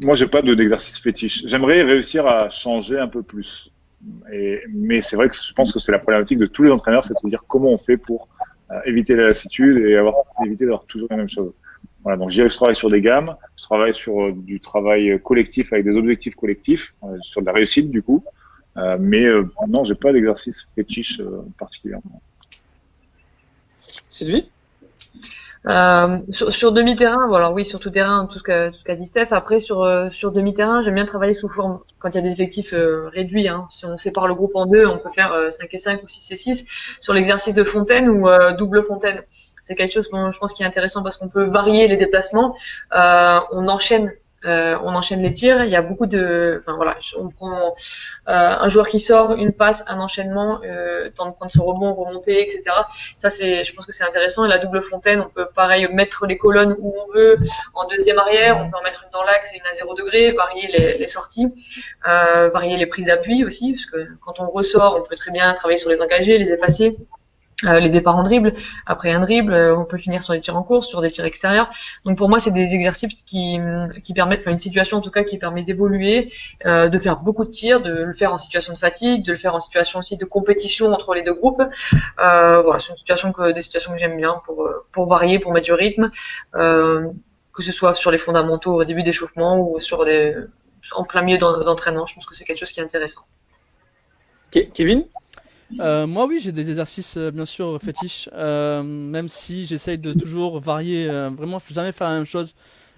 moi, j'ai pas d'exercice fétiche. J'aimerais réussir à changer un peu plus. Mais c'est vrai que je pense que c'est la problématique de tous les entraîneurs, c'est de se dire comment on fait pour éviter la lassitude et éviter d'avoir toujours la même chose. Voilà, donc je travaille sur des gammes, je travaille sur du travail collectif avec des objectifs collectifs, sur de la réussite du coup. Mais non, j'ai pas d'exercice fétiche particulièrement. Sylvie? Sur demi-terrain, bon alors oui, sur tout terrain, tout ce qu'a dit Steph. Après, sur demi-terrain, j'aime bien travailler sous forme, quand il y a des effectifs réduits, hein. Si on sépare le groupe en deux, on peut faire 5 et 5 ou 6 et 6. Sur l'exercice de fontaine ou double fontaine, c'est quelque chose je pense qui est intéressant parce qu'on peut varier les déplacements. On enchaîne on enchaîne les tirs. Il y a beaucoup de, enfin voilà, on prend un joueur qui sort, une passe, un enchaînement, temps de prendre son rebond, remonter, etc. Ça je pense que c'est intéressant. Et la double fontaine, on peut pareil mettre les colonnes où on veut, en deuxième arrière, on peut en mettre une dans l'axe et une à 0 degré, varier les sorties, varier les prises d'appui aussi, parce que quand on ressort, on peut très bien travailler sur les engagés, les effacer. Les départs en dribble, après un dribble, on peut finir sur des tirs en course, sur des tirs extérieurs. Donc pour moi, c'est des exercices qui permettent, enfin une situation en tout cas qui permet d'évoluer, de faire beaucoup de tirs, de le faire en situation de fatigue, de le faire en situation aussi de compétition entre les deux groupes. Voilà, c'est des situations que j'aime bien pour varier, pour mettre du rythme, que ce soit sur les fondamentaux au début d'échauffement ou en plein milieu d'entraînement. Je pense que c'est quelque chose qui est intéressant. Kevin? Moi oui, j'ai des exercices bien sûr fétiches, même si j'essaye de toujours varier, vraiment jamais faire la même chose.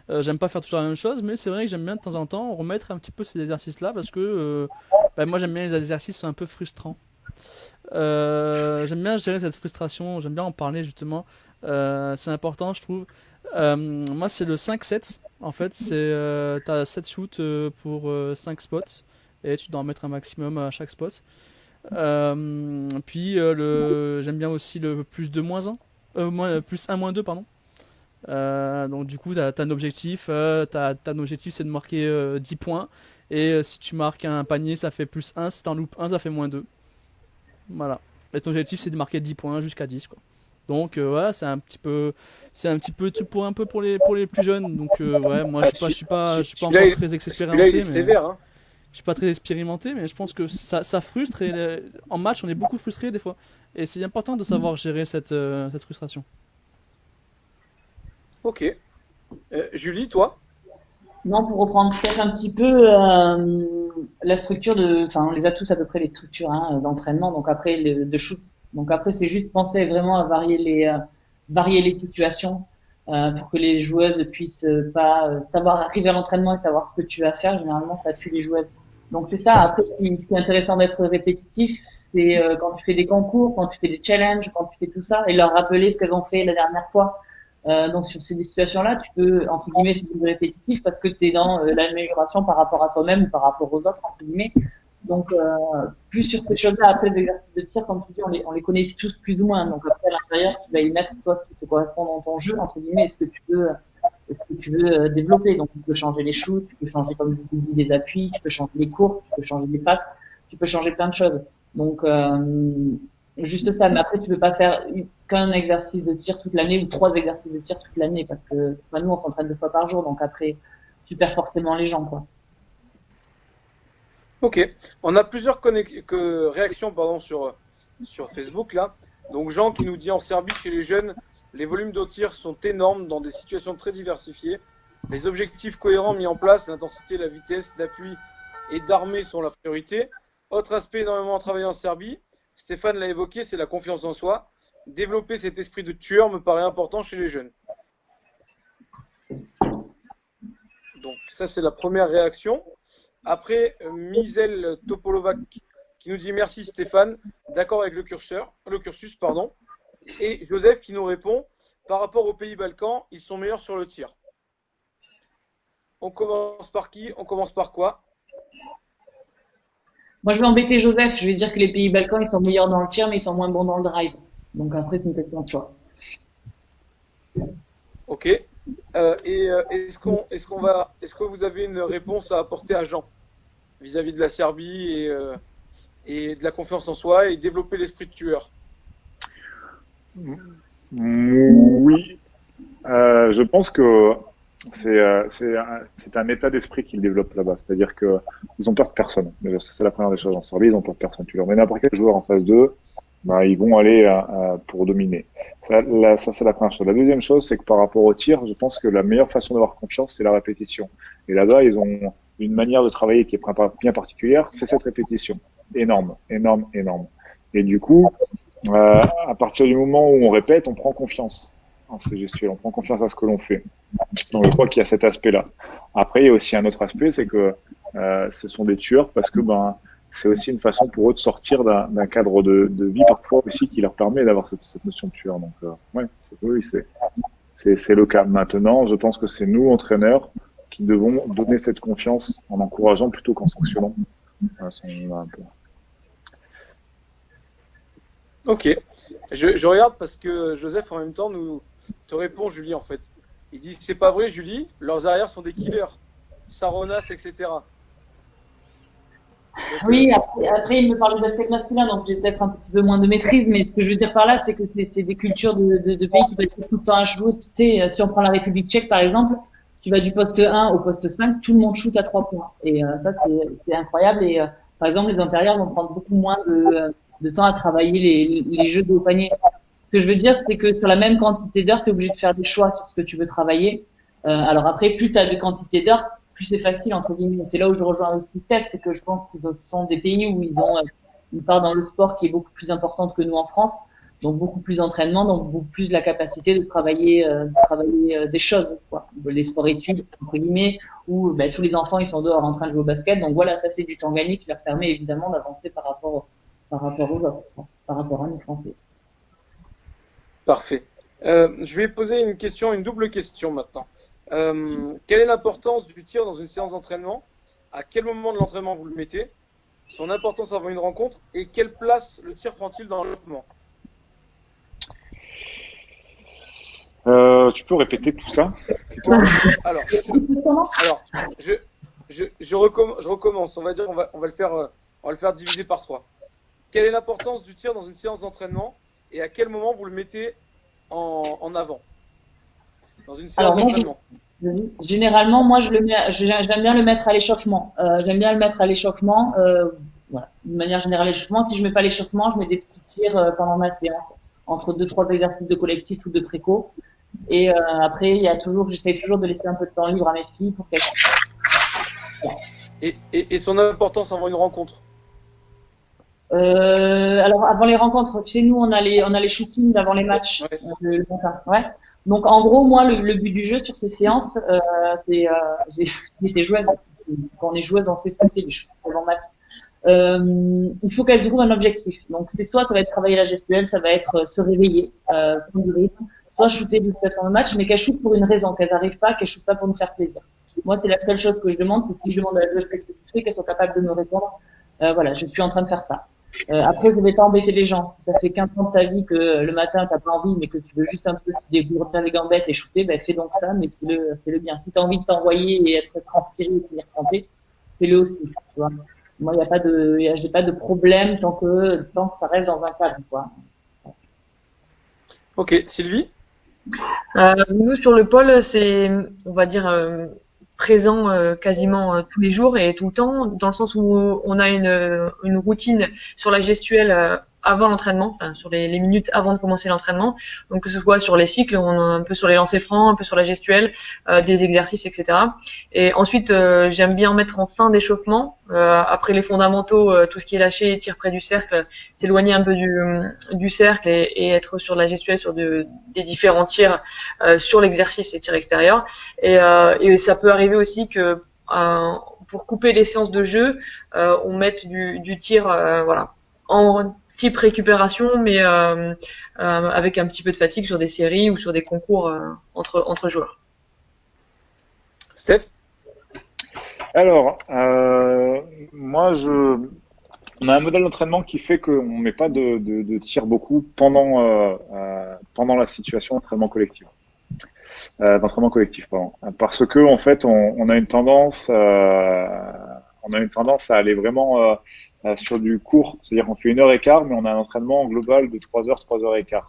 J'aime pas faire toujours la même chose, mais c'est vrai que j'aime bien de temps en temps remettre un petit peu ces exercices-là parce que moi j'aime bien les exercices un peu frustrants. J'aime bien gérer cette frustration, j'aime bien en parler justement. C'est important, je trouve. Moi c'est le 5-7. En fait, t'as 7 shoots pour 5 spots et tu dois en mettre un maximum à chaque spot. Puis j'aime bien aussi le plus 2 moins 1, plus 1 moins 2 pardon. Donc du coup t'as un objectif, ton objectif c'est de marquer 10 points et si tu marques un panier ça fait plus 1, si t'en loupes 1 ça fait moins 2. Voilà. Et ton objectif c'est de marquer 10 points jusqu'à 10 quoi. Donc voilà, c'est un petit peu pour les plus jeunes. Donc ouais, moi je suis pas encore très expérimenté mais sévère, hein. Je suis pas très expérimenté, mais je pense que ça frustre et en match on est beaucoup frustré des fois. Et c'est important de savoir gérer cette frustration. Ok. Julie, toi? Non, pour reprendre Steph un petit peu, la structure on les a tous à peu près les structures d'entraînement, donc après de shoot. Donc après c'est juste penser vraiment à varier les situations pour que les joueuses puissent pas savoir arriver à l'entraînement et savoir ce que tu vas faire. Généralement ça tue les joueuses. Donc c'est ça. Après ce qui est intéressant d'être répétitif, c'est quand tu fais des concours, quand tu fais des challenges, quand tu fais tout ça et leur rappeler ce qu'elles ont fait la dernière fois. Donc sur ces situations-là, tu peux entre guillemets faire du répétitif parce que tu es dans l'amélioration par rapport à toi-même ou par rapport aux autres entre guillemets. Donc plus sur ces choses-là, après les exercices de tir, comme tu dis, on les connaît tous plus ou moins. Donc après à l'intérieur, tu vas y mettre toi ce qui te correspond dans ton jeu entre guillemets, ce que tu veux développer. Donc tu peux changer les shoots, tu peux changer comme je dis les appuis, tu peux changer les courses, tu peux changer les passes, tu peux changer plein de choses. Donc juste ça, mais après tu peux pas faire qu'un exercice de tir toute l'année ou 3 exercices de tir toute l'année parce que nous on s'entraîne 2 fois par jour, donc après tu perds forcément les gens quoi. Ok, on a plusieurs réactions sur Facebook là. Donc Jean qui nous dit en Serbie chez les jeunes, les volumes de tir sont énormes dans des situations très diversifiées. Les objectifs cohérents mis en place, l'intensité, la vitesse d'appui et d'armée sont la priorité. Autre aspect énormément travaillé en Serbie, Stéphane l'a évoqué, c'est la confiance en soi. Développer cet esprit de tueur me paraît important chez les jeunes. Donc ça c'est la première réaction. Après, Misel Topolovac qui nous dit merci Stéphane, d'accord avec le cursus. Et Joseph qui nous répond, par rapport aux pays Balkans, ils sont meilleurs sur le tir. On commence par qui? On commence par quoi? Moi je vais embêter Joseph, je vais dire que les pays Balkans ils sont meilleurs dans le tir mais ils sont moins bons dans le drive. Donc après c'est une question de choix. Ok. Est-ce que vous avez une réponse à apporter à Jean vis-à-vis de la Serbie et de la confiance en soi et développer l'esprit de tueur? Oui, je pense que c'est un état d'esprit qu'ils développent là-bas, c'est-à-dire que ils ont peur de personne. Déjà, c'est la première des choses en Serbie, ils ont peur de personne. Tu leur mets n'importe quel joueur en face d'eux, ils vont aller pour dominer. Ça c'est la première chose. La deuxième chose, c'est que par rapport au tir, je pense que la meilleure façon d'avoir confiance, c'est la répétition. Et là-bas, ils ont une manière de travailler qui est bien particulière, c'est cette répétition. Énorme. Et du coup, à partir du moment où on répète, on prend confiance en ces gestuels, on prend confiance à ce que l'on fait. Donc je crois qu'il y a cet aspect-là. Après, il y a aussi un autre aspect, c'est que ce sont des tueurs parce que c'est aussi une façon pour eux de sortir d'un cadre de vie parfois aussi qui leur permet d'avoir cette notion de tueur. Donc oui, c'est le cas. Maintenant, je pense que c'est nous, entraîneurs, qui devons donner cette confiance en encourageant plutôt qu'en sanctionnant. Ok. Je regarde parce que Joseph, en même temps, te répond, Julie, en fait. Il dit, c'est pas vrai, Julie, leurs arrières sont des killers. Saronas, etc. Donc, oui, après, il me parle de basket masculin, donc j'ai peut-être un petit peu moins de maîtrise, mais ce que je veux dire par là, c'est que c'est des cultures de pays qui passent tout le temps à shooter. Si on prend la République tchèque, par exemple, tu vas du poste 1 au poste 5, tout le monde shoot à 3 points. Et ça, c'est incroyable. Et par exemple, les intérieurs vont prendre beaucoup moins de temps à travailler les jeux de haut panier. Ce que je veux dire, c'est que sur la même quantité d'heures, tu es obligé de faire des choix sur ce que tu veux travailler. Alors après, plus tu as de quantité d'heures, plus c'est facile, entre guillemets. C'est là où je rejoins aussi Steph, c'est que je pense qu'ils sont des pays où ils ont une part dans le sport qui est beaucoup plus importante que nous en France, donc beaucoup plus d'entraînement, donc beaucoup plus la capacité de travailler des choses, quoi. Les sports-études, entre guillemets, où tous les enfants, ils sont dehors en train de jouer au basket. Donc voilà, ça c'est du temps gagné qui leur permet évidemment d'avancer par rapport aux autres, par rapport à nous Français. Parfait. Je vais poser une double question maintenant. Quelle est l'importance du tir dans une séance d'entraînement? À quel moment de l'entraînement vous le mettez? Son importance avant une rencontre? Et quelle place le tir prend-il dans le développement? Tu peux répéter tout ça? Alors, je recommence. On va dire, on va le faire diviser par 3. Quelle est l'importance du tir dans une séance d'entraînement et à quel moment vous le mettez en avant dans une séance d'entraînement? Généralement, moi, j'aime bien le mettre à l'échauffement. Voilà. De manière générale, l'échauffement. Si je mets pas l'échauffement, je mets des petits tirs pendant ma séance, entre 2-3 exercices de collectif ou de préco. Et après, j'essaie toujours de laisser un peu de temps libre à mes filles pour qu'elles. Et son importance avant une rencontre? Alors avant les rencontres, chez nous on a les shootings avant les matchs, ouais. Le matin. Ouais. Donc en gros moi le but du jeu sur ces séances, j'ai été joueuse. Quand on est joueuse, on sait ce que c'est les shootings avant match. Il faut qu'elles trouvent un objectif. Donc c'est soit ça va être travailler la gestuelle, ça va être se réveiller, prendre du rythme, soit shooter de situation de match, mais qu'elles shootent pour une raison, qu'elles n'arrivent pas, qu'elles shootent pas pour nous faire plaisir. Moi c'est la seule chose que je demande, c'est si je demande à la joueuse qu'est-ce que tu fais, qu'elle soit capable de me répondre. Voilà, je suis en train de faire ça. Après, je vais pas embêter les gens. Si ça fait 15 ans de ta vie que le matin t'as pas envie, mais que tu veux juste un peu te dégourdir les gambettes et shooter, fais donc ça, mais fais-le bien. Si t'as envie de t'envoyer et être transpiré et finir trempé, fais-le aussi. Tu vois. Moi, j'ai pas de problème tant que ça reste dans un cadre, quoi. Ok, Sylvie? Nous, sur le pôle, c'est, on va dire, présent quasiment tous les jours et tout le temps, dans le sens où on a une routine sur la gestuelle avant l'entraînement, enfin sur les minutes avant de commencer l'entraînement. Donc que ce soit sur les cycles, on a un peu sur les lancers francs, un peu sur la gestuelle, des exercices, etc. Et ensuite, j'aime bien mettre en fin d'échauffement, après les fondamentaux, tout ce qui est lâché, tir près du cercle, s'éloigner un peu du cercle et être sur la gestuelle, sur des différents tirs sur l'exercice et tir extérieur. Et ça peut arriver aussi que pour couper les séances de jeu, on mette du tir, voilà, en type récupération, mais avec un petit peu de fatigue sur des séries ou sur des concours entre joueurs. Steph? Alors, moi, on a un modèle d'entraînement qui fait qu'on ne met pas de tir beaucoup pendant la situation d'entraînement collectif. Parce que en fait, on a une tendance à aller vraiment sur du court, c'est-à-dire qu'on fait 1h15, mais on a un entraînement global de 3 heures, 3h15.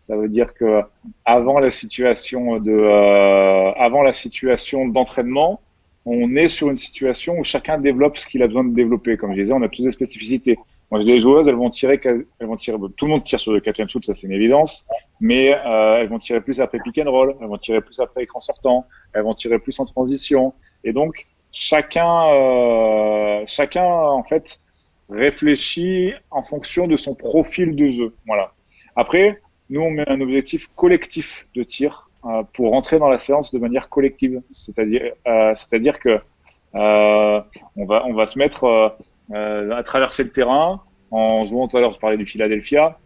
Ça veut dire que avant la situation d'entraînement, on est sur une situation où chacun développe ce qu'il a besoin de développer. Comme je disais, on a tous des spécificités. Moi, j'ai des joueuses, elles vont tirer, tout le monde tire sur le catch and shoot, ça c'est une évidence, mais elles vont tirer plus après pick and roll, elles vont tirer plus après écran sortant, elles vont tirer plus en transition. Et donc, chacun en fait réfléchit en fonction de son profil de jeu. Voilà. Après, nous on met un objectif collectif de tir pour rentrer dans la séance de manière collective. C'est-à-dire que on va se mettre à traverser le terrain en jouant. Tout à l'heure, je parlais du Philadelphia,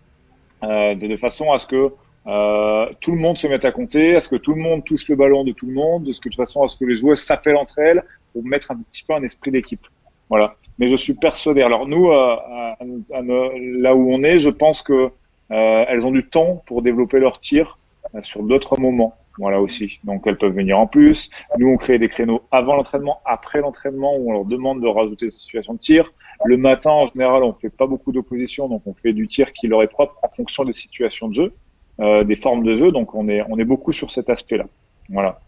de façon à ce que tout le monde se met à compter, à ce que tout le monde touche le ballon de tout le monde, de ce que de toute façon à ce que les joueuses s'appellent entre elles pour mettre un petit peu un esprit d'équipe. Voilà. Mais je suis persuadé. Alors nous, là où on est, je pense que elles ont du temps pour développer leur tir sur d'autres moments. Voilà aussi. Donc elles peuvent venir en plus. Nous, on crée des créneaux avant l'entraînement, après l'entraînement, où on leur demande de rajouter des situations de tir. Le matin, en général, on fait pas beaucoup d'opposition, donc on fait du tir qui leur est propre en fonction des situations de jeu. Des formes de jeu, donc on est beaucoup sur cet aspect-là. Voilà.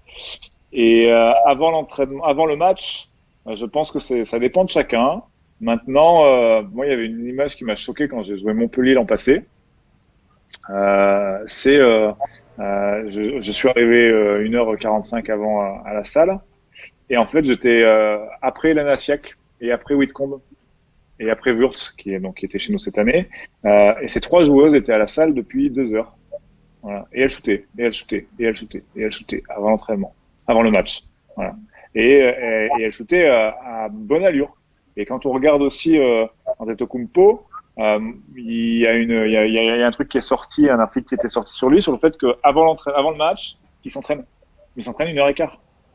Et avant l'entraînement, avant le match, je pense que ça dépend de chacun. Maintenant, moi, il y avait une image qui m'a choqué quand j'ai joué Montpellier l'an passé. Je suis arrivé 1h45 avant à la salle, et en fait, j'étais après Elana Siak et après Whitcomb et après Wurtz, qui était chez nous cette année. Et ces 3 joueuses étaient à la salle depuis 2 heures. Voilà. Et elles shootaient, et elles shootaient, et elles shootaient, et elles shootaient avant l'entraînement, avant le match. Voilà. Et elles shootaient à bonne allure. Et quand on regarde aussi Antetokounmpo, il y a un truc qui est sorti, un article qui était sorti sur lui, sur le fait qu'avant le match, il s'entraîne 1h15.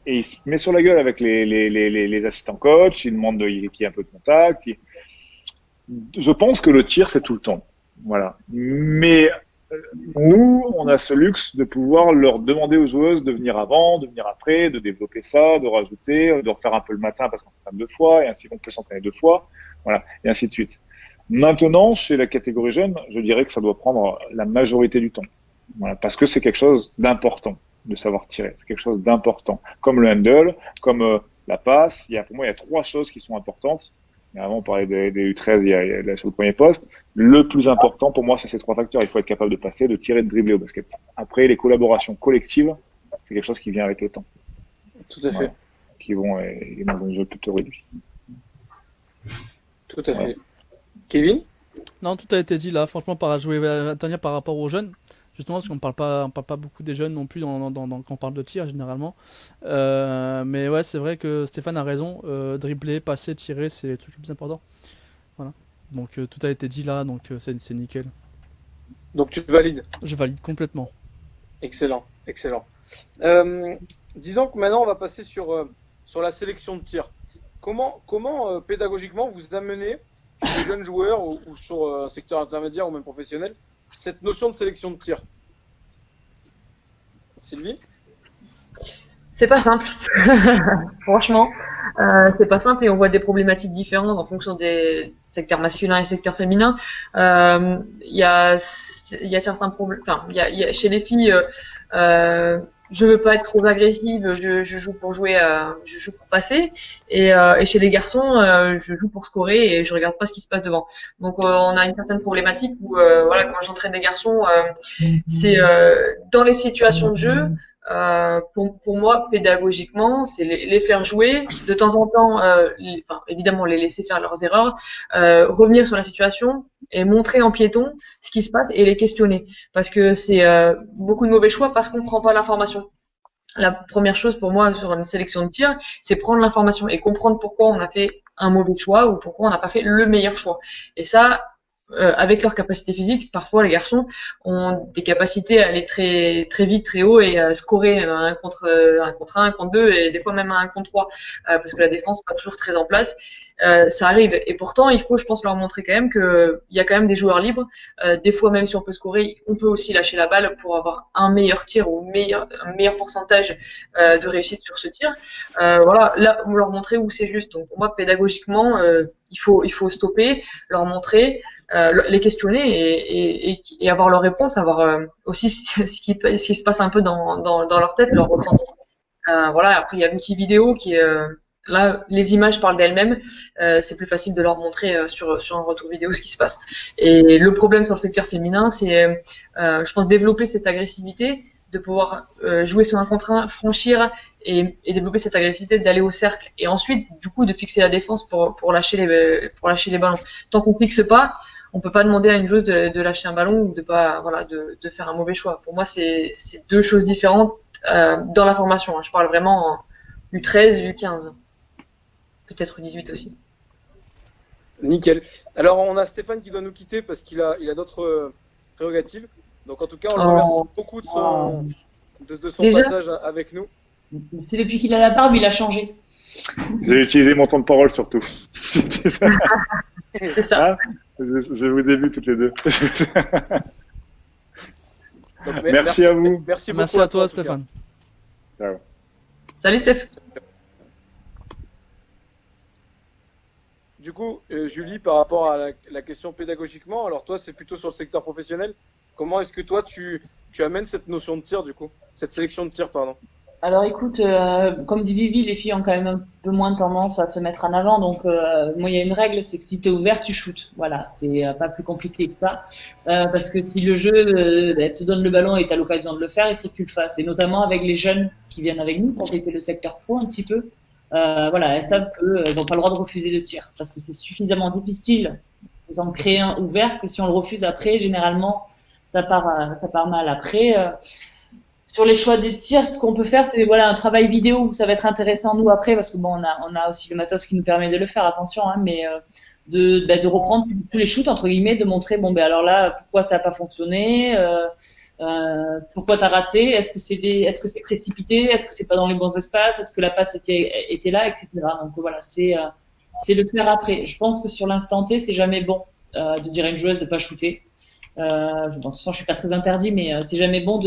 Et il se met sur la gueule avec les assistants coach, il demande qu'il y ait un peu de contact. Je pense que le tir, c'est tout le temps. Voilà. Mais nous, on a ce luxe de pouvoir leur demander aux joueuses de venir avant, de venir après, de développer ça, de rajouter, de refaire un peu le matin parce qu'on s'entraîne 2 fois, et ainsi qu'on peut s'entraîner 2 fois, voilà, et ainsi de suite. Maintenant, chez la catégorie jeune, je dirais que ça doit prendre la majorité du temps, voilà, parce que c'est quelque chose d'important de savoir tirer, c'est quelque chose d'important, comme le handle, comme la passe. Pour moi, il y a 3 choses qui sont importantes. Et avant, on parlait des U13, il y a sur le premier poste. Le plus important pour moi, c'est ces 3 facteurs. Il faut être capable de passer, de tirer, de dribbler au basket. Après, les collaborations collectives, c'est quelque chose qui vient avec le temps. Tout à fait. Voilà. Qui vont dans un jeu plutôt réduit. Tout à fait. Kevin ? Non, tout a été dit là. Franchement, par rapport aux jeunes, justement, parce qu'on parle pas beaucoup des jeunes non plus quand on parle de tir généralement. Mais ouais, c'est vrai que Stéphane a raison. Dribbler, passer, tirer, c'est les trucs les plus importants. Voilà. Donc tout a été dit là, donc c'est nickel. Donc tu valides ? Je valide complètement. Excellent, excellent. Disons que maintenant on va passer sur la sélection de tir. Comment pédagogiquement vous amenez les jeunes joueurs ou sur un secteur intermédiaire ou même professionnel cette notion de sélection de tir? Sylvie? C'est pas simple. Franchement, c'est pas simple et on voit des problématiques différentes en fonction des secteurs masculins et secteurs féminins. Il y a certains problèmes. Enfin, chez les filles, je veux pas être trop agressive, je joue pour jouer, je joue pour passer, et chez les garçons, je joue pour scorer et je regarde pas ce qui se passe devant. Donc on a une certaine problématique où voilà, quand j'entraîne des garçons, c'est dans les situations de jeu. Pour moi, pédagogiquement, c'est les faire jouer, de temps en temps, évidemment les laisser faire leurs erreurs, revenir sur la situation et montrer en piéton ce qui se passe et les questionner. Parce que c'est beaucoup de mauvais choix parce qu'on prend pas l'information. La première chose pour moi sur une sélection de tir, c'est prendre l'information et comprendre pourquoi on a fait un mauvais choix ou pourquoi on n'a pas fait le meilleur choix. Et ça, avec leur capacité physique, parfois les garçons ont des capacités à aller très très vite, très haut et à scorer un contre un contre 2 et des fois même un contre 3 parce que la défense n'est pas toujours très en place. Ça arrive et pourtant il faut, je pense, leur montrer quand même que il y a quand même des joueurs libres. Des fois même si on peut scorer, on peut aussi lâcher la balle pour avoir un meilleur tir ou un meilleur pourcentage de réussite sur ce tir. Voilà, là leur montrer où c'est juste. Donc pour moi pédagogiquement, il faut stopper, leur montrer. Les questionner et avoir leur réponse, avoir aussi ce qui se passe un peu dans leur tête, leur ressenti. Voilà. Après, il y a l'outil vidéo qui est là, les images parlent d'elles-mêmes. C'est plus facile de leur montrer sur un retour vidéo ce qui se passe. Et le problème sur le secteur féminin, c'est, je pense, développer cette agressivité, de pouvoir jouer sur un contre un, franchir et développer cette agressivité d'aller au cercle et ensuite, du coup, de fixer la défense pour lâcher les ballons. Tant qu'on fixe pas, on peut pas demander à une joueuse de lâcher un ballon ou de faire un mauvais choix. Pour moi, c'est 2 choses différentes dans la formation. Je parle vraiment U13, U15. Peut-être U18 aussi. Nickel. Alors, on a Stéphane qui doit nous quitter parce qu'il a d'autres prérogatives. Donc en tout cas, on le remercie beaucoup de son passage avec nous. C'est depuis qu'il a la barbe, il a changé. J'ai utilisé mon temps de parole surtout. C'est ça. Je vous ai vus toutes les deux. Donc, merci à vous. Merci à toi, Stéphane. Ciao. Salut, Steph. Du coup, Julie, par rapport à la question pédagogiquement, alors toi, c'est plutôt sur le secteur professionnel. Comment est-ce que toi, tu amènes cette notion de tir, du coup, cette sélection de tir, pardon? Alors écoute, comme dit Vivi, les filles ont quand même un peu moins tendance à se mettre en avant. Donc moi, il y a une règle, c'est que si tu es ouvert, tu shootes. Voilà, c'est pas plus compliqué que ça. Parce que si le jeu te donne le ballon et tu as l'occasion de le faire, il faut que tu le fasses. Et notamment avec les jeunes qui viennent avec nous, quand c'était le secteur pro un petit peu, voilà, elles savent qu'elles n'ont pas le droit de refuser de tir. Parce que c'est suffisamment difficile de en créer un ouvert que si on le refuse après, généralement, ça part mal. Après, sur les choix des tirs, ce qu'on peut faire, c'est voilà un travail vidéo où ça va être intéressant nous après parce que bon, on a aussi le matos qui nous permet de le faire, attention, hein, mais de reprendre tous les shoots entre guillemets, de montrer bon ben alors là pourquoi ça a pas fonctionné, pourquoi t'as raté, est-ce que c'est précipité, est-ce que c'est pas dans les bons espaces, est-ce que la passe était là, etc. Donc voilà, c'est le faire après. Je pense que sur l'instant T, c'est jamais bon de dire à une joueuse de pas shooter. De toute façon, je suis pas très interdit, mais c'est jamais bon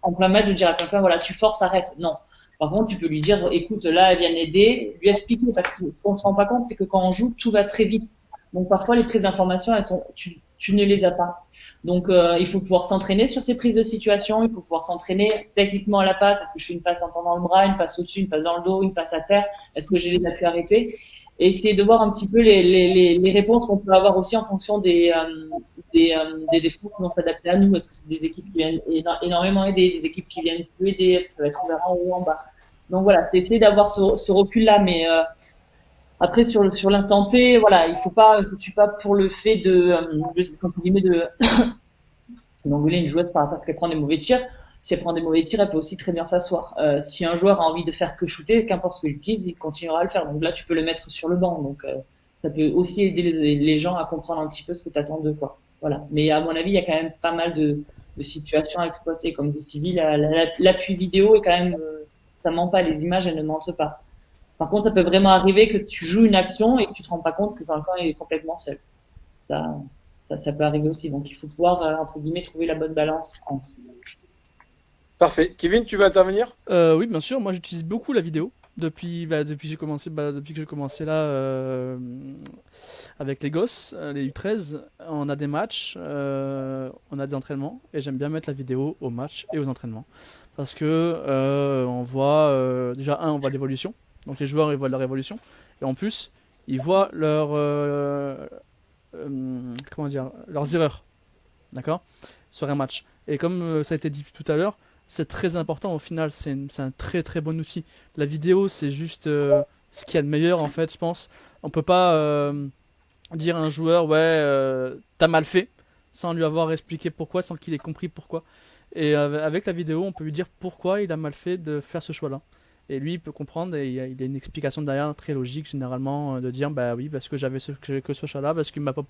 en plein match de dire à quelqu'un voilà tu forces, arrête. Non. Par contre, tu peux lui dire écoute là elle vient aider, lui expliquer parce que ce qu'on se rend pas compte c'est que quand on joue tout va très vite. Donc parfois les prises d'information tu ne les as pas. Donc il faut pouvoir s'entraîner sur ces prises de situation, il faut pouvoir s'entraîner techniquement à la passe. Est-ce que je fais une passe en tendant le bras, une passe au-dessus, une passe dans le dos, une passe à terre? Est-ce que j'ai les appuis arrêtés? Et essayer de voir un petit peu les réponses qu'on peut avoir aussi en fonction des défauts qui vont s'adapter à nous. Est-ce que c'est des équipes qui viennent énormément aider, des équipes qui viennent peu aider, est-ce que ça va être ouvert en haut ou en bas? Donc voilà, c'est essayer d'avoir ce recul-là, mais après sur l'instant T, voilà, je suis pas pour le fait d'engueuler une joueuse parce qu'elle prend des mauvais tirs. Si elle prend des mauvais tirs, elle peut aussi très bien s'asseoir. Si un joueur a envie de faire que shooter, qu'importe ce qu'il dise, il continuera à le faire. Donc là, tu peux le mettre sur le banc. Donc ça peut aussi aider les gens à comprendre un petit peu ce que tu attends d'eux, quoi. Voilà. Mais à mon avis, il y a quand même pas mal de situations à exploiter. Comme dit Sylvie, l'appui vidéo est quand même, ça ment pas. Les images, elles ne mentent pas. Par contre, ça peut vraiment arriver que tu joues une action et que tu te rends pas compte que quelqu'un est complètement seul. Ça peut arriver aussi. Donc il faut pouvoir, entre guillemets, trouver la bonne balance entre. Parfait. Kevin, tu veux intervenir? Oui, bien sûr. Moi, j'utilise beaucoup la vidéo depuis que j'ai commencé là avec les gosses, les U13. On a des matchs, on a des entraînements, et j'aime bien mettre la vidéo aux matchs et aux entraînements parce que on voit déjà on voit l'évolution. Donc les joueurs ils voient leur évolution et en plus ils voient leurs erreurs, d'accord, sur un match. Et comme ça a été dit tout à l'heure, c'est très important au final, c'est un très très bon outil. La vidéo, c'est juste ce qu'il y a de meilleur en fait, je pense. On peut pas dire à un joueur t'as mal fait sans lui avoir expliqué pourquoi, sans qu'il ait compris pourquoi. Et avec la vidéo, on peut lui dire pourquoi il a mal fait de faire ce choix-là. Et lui, il peut comprendre et il a une explication derrière très logique généralement de dire bah oui parce que j'avais que ce choix-là, parce qu'il m'a pas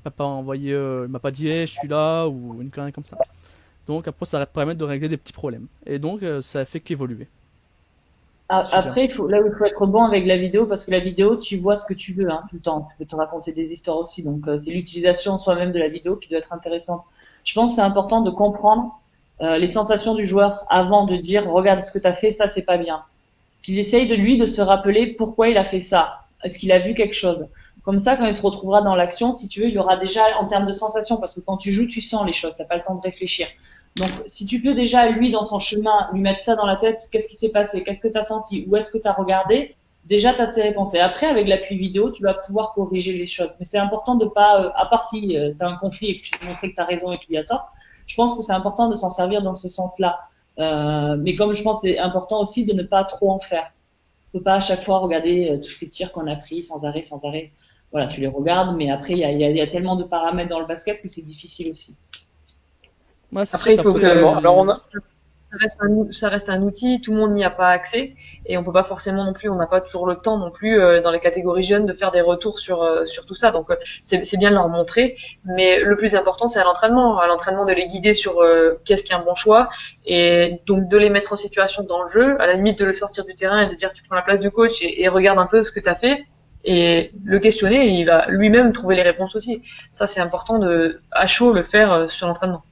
m'a pas envoyé, il m'a pas dit hey, je suis là ou une connerie comme ça. Donc après ça va permettre de régler des petits problèmes et donc ça fait qu'évoluer. Après là où il faut être bon avec la vidéo parce que la vidéo tu vois ce que tu veux tout le temps, tu peux te raconter des histoires aussi, donc c'est l'utilisation soi-même de la vidéo qui doit être intéressante. Je pense que c'est important de comprendre les sensations du joueur avant de dire regarde ce que tu as fait, ça c'est pas bien. Qu'il essaye de se rappeler pourquoi il a fait ça, est-ce qu'il a vu quelque chose. Comme ça, quand il se retrouvera dans l'action, si tu veux, il y aura déjà en termes de sensations, parce que quand tu joues, tu sens les choses, t'as pas le temps de réfléchir. Donc, si tu peux déjà, lui, dans son chemin, lui mettre ça dans la tête, qu'est-ce qui s'est passé, qu'est-ce que t'as senti, où est-ce que t'as regardé, déjà t'as ses réponses. Et après, avec l'appui vidéo, tu vas pouvoir corriger les choses. Mais c'est important de pas, à part si t'as un conflit et que tu te montres que t'as raison et que lui a tort, je pense que c'est important de s'en servir dans ce sens-là. Mais comme je pense que c'est important aussi de ne pas trop en faire. On peut pas à chaque fois regarder tous ces tirs qu'on a pris sans arrêt. Voilà, tu les regardes, mais après, il y a tellement de paramètres dans le basket que c'est difficile aussi. Ouais, après, il faut que... Alors, ça reste un outil, tout le monde n'y a pas accès et on peut pas forcément non plus, on n'a pas toujours le temps non plus dans les catégories jeunes de faire des retours sur tout ça. Donc c'est bien de leur montrer, mais le plus important c'est à l'entraînement de les guider sur qu'est-ce qui est un bon choix et donc de les mettre en situation dans le jeu, à la limite de le sortir du terrain et de dire tu prends la place du coach et regarde un peu ce que tu as fait. Et le questionner, il va lui-même trouver les réponses aussi. Ça, c'est important à chaud le faire sur l'entraînement.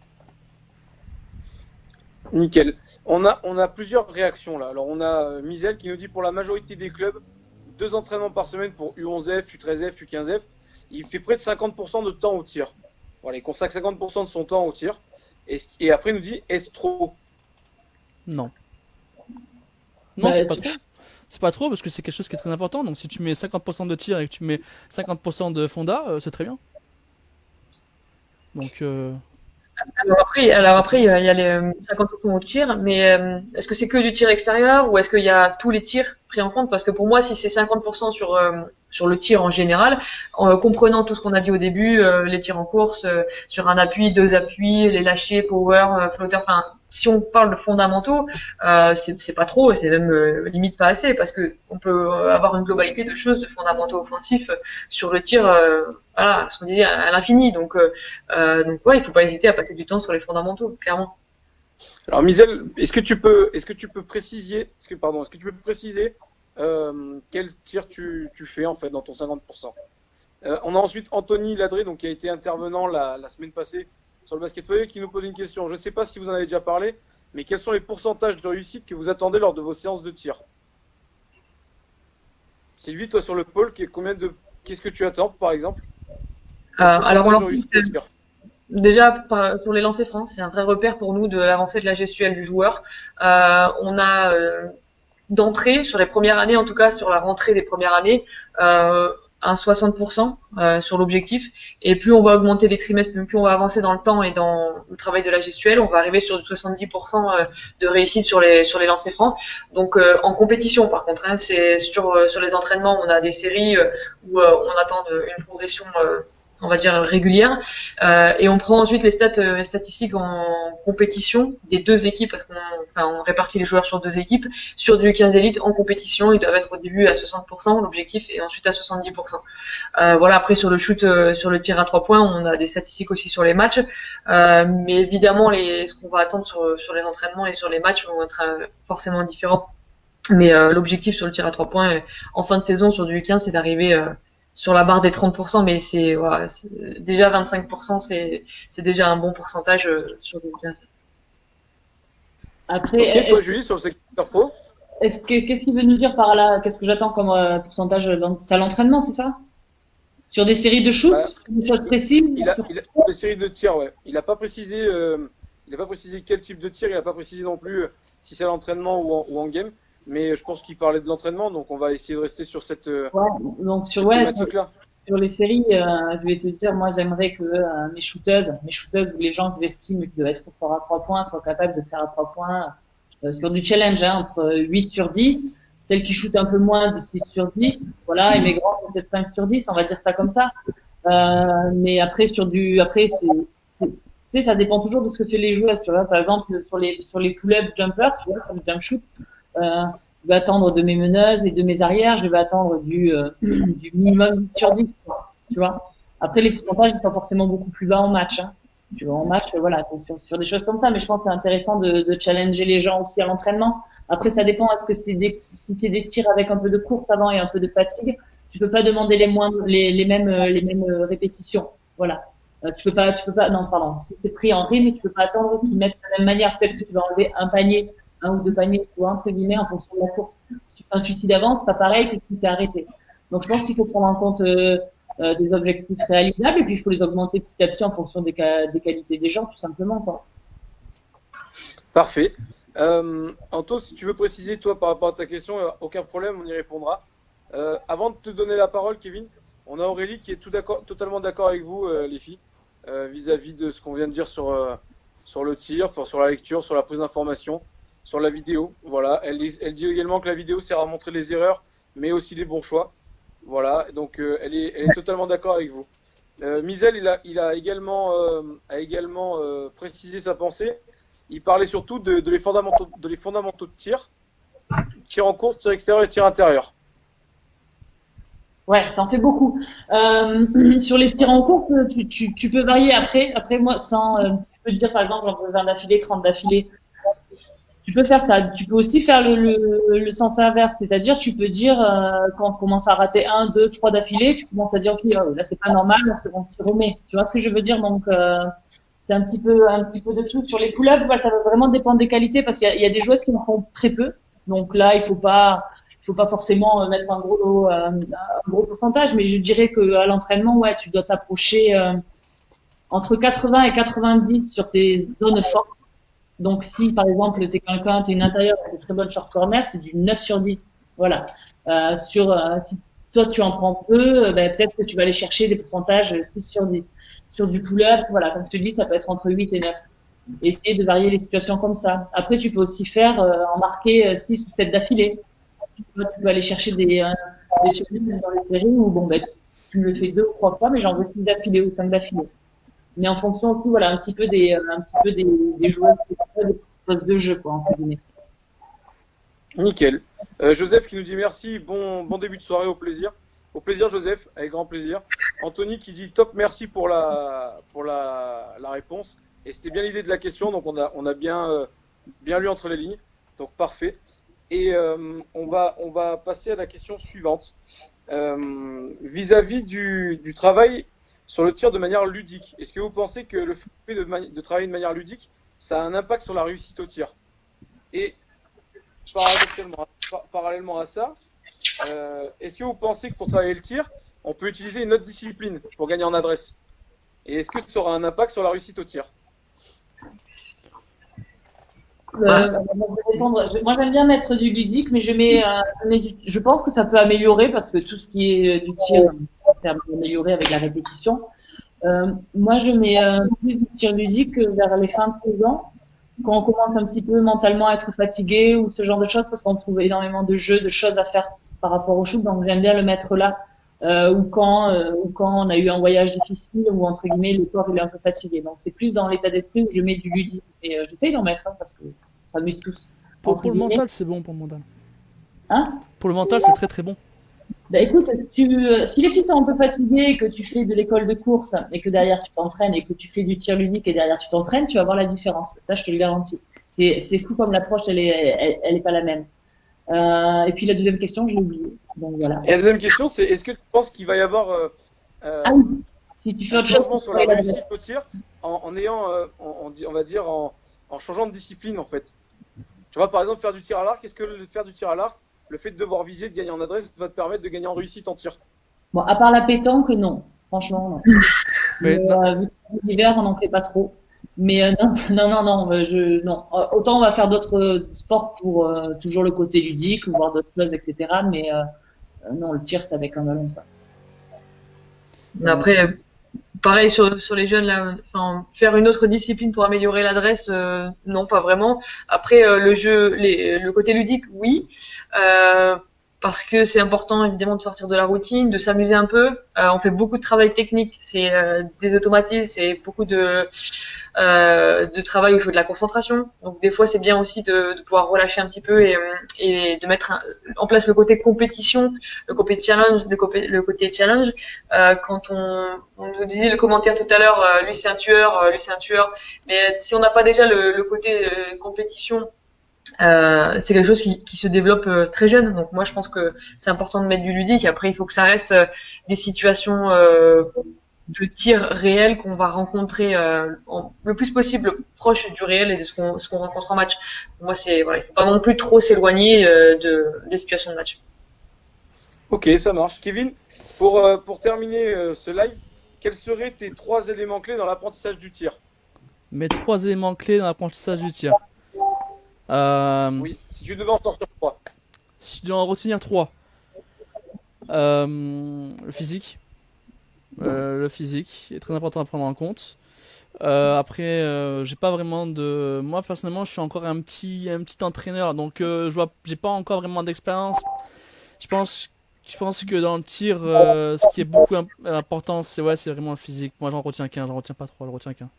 Nickel. On a plusieurs réactions là. Alors on a Misel qui nous dit pour la majorité des clubs, 2 entraînements par semaine pour U11F, U13F, U15F. Il fait près de 50% de temps au tir. Voilà, il consacre 50% de son temps au tir. Et après il nous dit est-ce trop? Non. Non, c'est pas trop. C'est pas trop parce que c'est quelque chose qui est très important. Donc si tu mets 50% de tir et que tu mets 50% de fonda, c'est très bien. Donc. Alors après, il y a les 50% au tir, mais est-ce que c'est que du tir extérieur ou est-ce qu'il y a tous les tirs pris en compte? Parce que pour moi, si c'est 50% sur le tir en général, en comprenant tout ce qu'on a dit au début, les tirs en course, sur un appui, 2 appuis, les lâchers, power, flotteur, enfin, si on parle de fondamentaux, c'est pas trop, et c'est même limite pas assez, parce que on peut avoir une globalité de choses, de fondamentaux offensifs sur le tir, voilà, ce qu'on disait à l'infini. Donc ouais, il faut pas hésiter à passer du temps sur les fondamentaux, clairement. Alors Misel, est-ce que tu peux préciser, quel tir tu fais en fait dans ton 50%? On a ensuite Anthony Ladré, donc qui a été intervenant la semaine passée sur le basket feuille, qui nous pose une question. Je ne sais pas si vous en avez déjà parlé, mais quels sont les pourcentages de réussite que vous attendez lors de vos séances de tir? Sylvie, toi sur le pôle, qu'est-ce que tu attends par exemple? Alors on leur déjà pour les lancers francs, c'est un vrai repère pour nous de l'avancée de la gestuelle du joueur. On a d'entrée sur les premières années, en tout cas sur la rentrée des premières années, un 60% sur l'objectif, et plus on va augmenter les trimestres, plus on va avancer dans le temps et dans le travail de la gestuelle, on va arriver sur du 70% de réussite sur les lancers francs. Donc en compétition par contre, hein, c'est sur les entraînements, on a des séries où on attend une progression on va dire régulière, et on prend ensuite les statistiques en compétition des 2 équipes, parce on répartit les joueurs sur 2 équipes. Sur du 15 élite en compétition, ils doivent être au début à 60% l'objectif, et ensuite à 70%. Voilà, après sur le shoot, sur le tir à 3 points, on a des statistiques aussi sur les matchs, mais évidemment ce qu'on va attendre sur les entraînements et sur les matchs vont être forcément différents. Mais l'objectif sur le tir à 3 points en fin de saison sur du 15, c'est d'arriver sur la barre des 30%, mais voilà, déjà 25%, c'est déjà un bon pourcentage sur le 15. Après, toi Julie, sur le secteur pro, qu'est-ce qu'il veut nous dire par là? Qu'est-ce que j'attends comme pourcentage? C'est à l'entraînement, c'est ça? Sur des séries de shoot, des choses précises? Il a des séries de tirs, ouais. Il n'a pas précisé quel type de tir, il n'a pas précisé non plus si c'est à l'entraînement ou en game. Mais je pense qu'il parlait de l'entraînement, donc on va essayer de rester sur cette donc sur les séries, je vais te dire, moi j'aimerais que mes shooteuses ou les gens que j'estime qui doivent être forts à 3 points soient capables de faire à 3 points sur du challenge, hein, entre 8 sur 10, celles qui shootent un peu moins de 6 sur 10, voilà, et mes grands peut-être 5 sur 10, on va dire ça comme ça. Mais après ça dépend toujours de ce que fait les joueuses, tu vois. Par exemple, sur les pull-up jumpers, tu vois, sur le jump shoot, je vais attendre de mes meneuses et de mes arrières, je vais attendre du minimum 8 sur 10, tu vois. Après, les pourcentages ne sont pas forcément beaucoup plus bas en match, hein. Tu vois, en match, voilà, sur des choses comme ça, mais je pense que c'est intéressant de challenger les gens aussi à l'entraînement. Après, ça dépend, est-ce que si c'est des tirs avec un peu de course avant et un peu de fatigue, tu peux pas demander les mêmes répétitions, voilà. Tu peux pas, non, pardon, si c'est pris en rythme, tu peux pas attendre qu'ils mettent de la même manière. Peut-être que tu vas enlever un ou 2 paniers, ou entre guillemets, en fonction de la course. Si tu fais un suicide avant, c'est pas pareil que si t'es arrêté. Donc, je pense qu'il faut prendre en compte des objectifs réalisables, et puis il faut les augmenter petit à petit en fonction des qualités des gens, tout simplement, quoi. Parfait. Anto, si tu veux préciser, toi, par rapport à ta question, aucun problème, on y répondra. Avant de te donner la parole, Kevin, on a Aurélie qui est totalement d'accord avec vous, les filles, vis-à-vis de ce qu'on vient de dire sur le tir, sur la lecture, sur la prise d'information, sur la vidéo. Voilà. Elle dit également que la vidéo sert à montrer les erreurs, mais aussi les bons choix. Voilà. Donc, elle est totalement d'accord avec vous. Misel, il a également précisé sa pensée. il parlait surtout de les fondamentaux de tir en course, tir extérieur et tir intérieur. Ouais, ça en fait beaucoup. Sur les tirs en course, tu peux varier après moi, tu peux dire par exemple, j'en veux 20 d'affilée, 30 d'affilée. Tu peux faire ça. Tu peux aussi faire le sens inverse, c'est-à-dire tu peux dire quand on commence à rater 1, 2, 3 d'affilée, tu commences à dire ok, là c'est pas normal, on s'y remet. Tu vois ce que je veux dire? Donc c'est un petit peu de tout. Sur les pull-ups, ça va vraiment dépendre des qualités parce qu'il y a des joueuses qui en font très peu. Donc là, il faut pas forcément mettre un gros pourcentage, mais je dirais que à l'entraînement, ouais, tu dois t'approcher entre 80 et 90 sur tes zones fortes. Donc si par exemple t'es une intérieure avec de très bonnes short corner, c'est du 9 sur 10. Voilà. Si toi tu en prends peu, peut-être que tu vas aller chercher des pourcentages 6 sur 10. Sur du pull-up, voilà, comme je te dis, ça peut être entre 8 et 9. Essayer de varier les situations comme ça. Après, tu peux aussi faire en marquer 6 ou 7 d'affilée. Tu peux aller chercher des challenges dans les séries où tu me le fais 2 ou 3 fois, mais j'en veux 6 d'affilée ou 5 d'affilée. Mais en fonction aussi, voilà, un petit peu des joueurs, des postes de jeu, quoi, entre guillemets. Nickel. Joseph qui nous dit merci, bon début de soirée, au plaisir. Au plaisir, Joseph, avec grand plaisir. Anthony qui dit top, merci pour la réponse. Et c'était bien l'idée de la question, donc on a bien lu entre les lignes. Donc parfait. Et on va passer à la question suivante. Vis-à-vis du travail sur le tir de manière ludique, est-ce que vous pensez que le fait de travailler de manière ludique, ça a un impact sur la réussite au tir? Et parallèlement à ça, est-ce que vous pensez que pour travailler le tir, on peut utiliser une autre discipline pour gagner en adresse? Et est-ce que ça aura un impact sur la réussite au tir? Moi j'aime bien mettre du ludique, mais je pense que ça peut améliorer parce que tout ce qui est du tir peut améliorer avec la répétition. Moi je mets plus du tir ludique vers les fins de saison, quand on commence un petit peu mentalement à être fatigué ou ce genre de choses, parce qu'on trouve énormément de jeux, de choses à faire par rapport au shoot, donc j'aime bien le mettre là. Ou quand on a eu un voyage difficile ou entre guillemets le corps il est un peu fatigué. Donc c'est plus dans l'état d'esprit où je mets du ludique et j'essaye d'en mettre parce que ça amuse tous. Pour le mental, c'est bon pour le mental. Hein? Pour le mental, c'est très très bon. Écoute, si les filles sont un peu fatiguées et que tu fais de l'école de course et que derrière tu t'entraînes et que tu fais du tir ludique et derrière tu t'entraînes, tu vas voir la différence. Ça, je te le garantis. C'est fou comme l'approche, elle est pas la même. Et puis la deuxième question, je l'ai oubliée. Donc voilà. Et la deuxième question, c'est est-ce que tu penses qu'il va y avoir si tu fais un changement sur la réussite au tir en ayant, on va dire, en changeant de discipline en fait? Tu vois, par exemple, faire du tir à l'arc, est-ce que faire du tir à l'arc, le fait de devoir viser, de gagner en adresse, va te permettre de gagner en réussite en tir? Bon, à part la pétanque, non. Franchement, non. Mais l'hiver, on n'en fait pas trop. Mais non. Autant on va faire d'autres sports pour toujours le côté ludique, voir d'autres choses, etc. Mais non, le tir, c'est avec un ballon. Après, pareil sur les jeunes là, enfin faire une autre discipline pour améliorer l'adresse, non pas vraiment. Après le côté ludique, oui. Parce que c'est important évidemment de sortir de la routine, de s'amuser un peu. On fait beaucoup de travail technique, c'est des automatismes, c'est beaucoup de travail où il faut de la concentration. Donc des fois c'est bien aussi de pouvoir relâcher un petit peu et de mettre en place le côté compétition, le côté challenge. Quand on nous disait le commentaire tout à l'heure, lui c'est un tueur, mais si on n'a pas déjà le côté compétition, c'est quelque chose qui se développe très jeune. Donc moi je pense que c'est important de mettre du ludique. Après il faut que ça reste des situations de tir réel qu'on va rencontrer le plus possible proche du réel et de ce qu'on rencontre en match. Moi il faut pas non plus trop s'éloigner des situations de match. Ok, ça marche. Kevin, pour terminer ce live, quels seraient tes 3 éléments clés dans l'apprentissage du tir? Mes 3 éléments clés dans l'apprentissage du tir. Oui, si tu devais en sortir 3. Si je dois en retenir 3. Le physique. Le physique est très important à prendre en compte. Après, j'ai pas vraiment de. Moi personnellement, je suis encore un petit entraîneur, donc j'ai pas encore vraiment d'expérience. Je pense que dans le tir, ce qui est beaucoup important, c'est vraiment le physique. Moi, j'en retiens qu'un, j'en retiens pas 3, je retiens qu'un.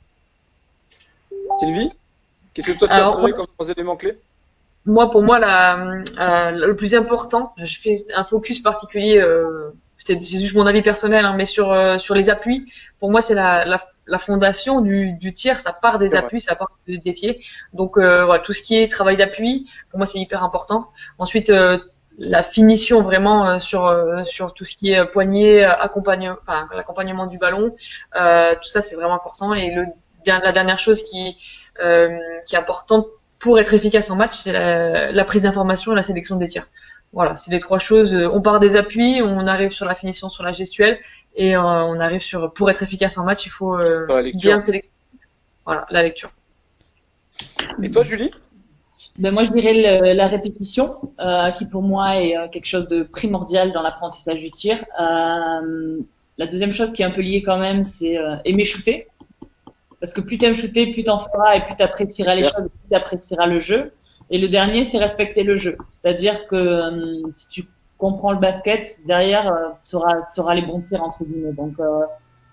Sylvie? Qu'est-ce que toi tu as retrouvé comme 3 éléments clés? Pour moi, le plus important, je fais un focus particulier, c'est juste mon avis personnel, hein, mais sur les appuis. Pour moi, c'est la fondation du tir, ça part des appuis, ça part des pieds. Donc voilà, tout ce qui est travail d'appui, pour moi, c'est hyper important. Ensuite, la finition vraiment sur tout ce qui est poignet, l'accompagnement du ballon, tout ça, c'est vraiment important. Et la dernière chose qui est importante pour être efficace en match, c'est la prise d'information et la sélection des tirs. Voilà, c'est les 3 choses. On part des appuis, on arrive sur la finition, sur la gestuelle, et on arrive pour être efficace en match, il faut bien sélectionner. Voilà, la lecture. Et toi, Julie? Ben moi, je dirais la répétition, qui pour moi est quelque chose de primordial dans l'apprentissage du tir. La deuxième chose qui est un peu liée quand même, c'est aimer shooter. Parce que plus t'aimes shooter, plus t'en feras et plus t'apprécieras les choses, plus t'apprécieras le jeu. Et le dernier, c'est respecter le jeu. C'est-à-dire que si tu comprends le basket, derrière, t'auras les bons tirs, entre guillemets. Donc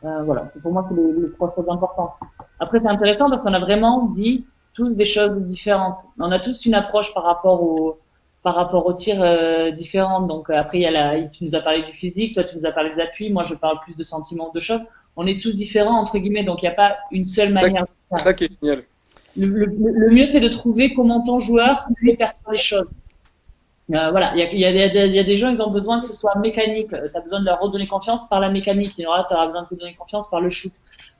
voilà, pour moi, c'est les 3 choses importantes. Après, c'est intéressant parce qu'on a vraiment dit tous des choses différentes. On a tous une approche par rapport au tir différente. Donc après, tu nous as parlé du physique, toi tu nous as parlé des appuis, moi je parle plus de sentiments, de choses. On est tous différents, entre guillemets, donc il n'y a pas une seule manière de faire. C'est ça qui est génial. Le mieux, c'est de trouver comment ton joueur lui perçoit les choses. Voilà, il y a des gens, ils ont besoin que ce soit mécanique. Tu as besoin de leur redonner confiance par la mécanique. Il y en aura, tu auras besoin de te donner confiance par le shoot.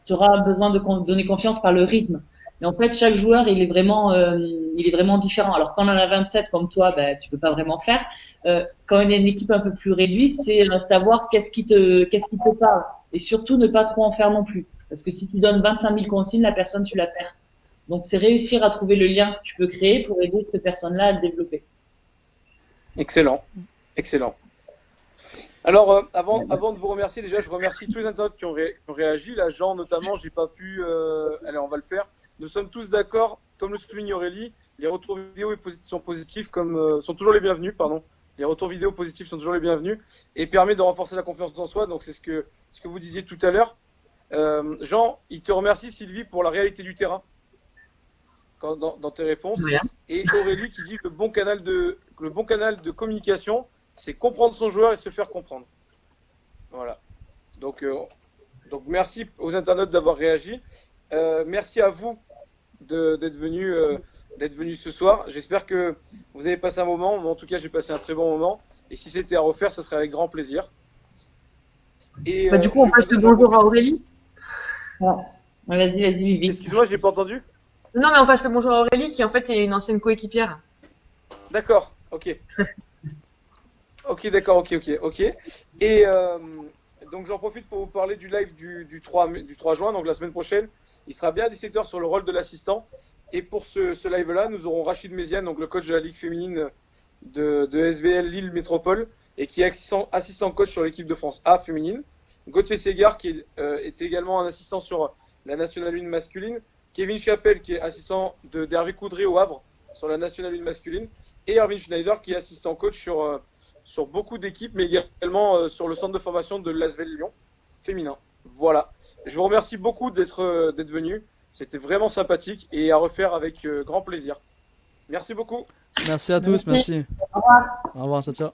Tu auras besoin de donner confiance par le rythme. Et en fait, chaque joueur, il est vraiment différent. Alors, quand on en a 27 comme toi, tu peux pas vraiment faire. Quand on est une équipe un peu plus réduite, c'est savoir qu'est-ce qui te parle. Et surtout, ne pas trop en faire non plus. Parce que si tu donnes 25 000 consignes, la personne, tu la perds. Donc, c'est réussir à trouver le lien que tu peux créer pour aider cette personne-là à le développer. Excellent. Excellent. Alors, avant de vous remercier, déjà, je remercie tous les internautes qui ont réagi. Là, Jean, notamment, j'ai pas pu... allez, on va le faire. Nous sommes tous d'accord, comme le souligne Aurélie, les retours vidéo sont positifs, sont toujours les bienvenus, pardon. Les retours vidéo positifs sont toujours les bienvenus et permet de renforcer la confiance en soi. Donc, c'est ce que vous disiez tout à l'heure. Jean, il te remercie, Sylvie, pour la réalité du terrain dans tes réponses. Bien. Et Aurélie qui dit que le bon canal de communication, c'est comprendre son joueur et se faire comprendre. Voilà. Donc merci aux internautes d'avoir réagi. Merci à vous d'être venus ce soir. J'espère que vous avez passé un moment. En tout cas, j'ai passé un très bon moment. Et si c'était à refaire, ce serait avec grand plaisir. Et, du coup, on passe le bonjour à Aurélie. Ouais. Vas-y, Vivi. Excuse-moi, j'ai pas entendu. Non, mais on passe le bonjour à Aurélie, qui en fait est une ancienne coéquipière. D'accord, ok. Ok, d'accord, ok. Et donc j'en profite pour vous parler du live du 3 juin, donc la semaine prochaine. Il sera bien à 17h sur le rôle de l'assistant. Et pour ce live-là, nous aurons Rachid Méziane, donc le coach de la Ligue féminine de SVL Lille Métropole, et qui est assistant coach sur l'équipe de France A féminine. Gauthier Ségard, qui est également un assistant sur la Nationale 1 masculine. Kevin Chappelle, qui est assistant d'Hervé Coudray au Havre sur la Nationale 1 masculine. Et Erwin Schneider, qui est assistant coach sur beaucoup d'équipes, mais également sur le centre de formation de l'ASVEL Lyon féminin. Voilà. Je vous remercie beaucoup d'être venus. C'était vraiment sympathique et à refaire avec grand plaisir. Merci beaucoup. Merci à tous, merci. Au revoir. Au revoir, ciao.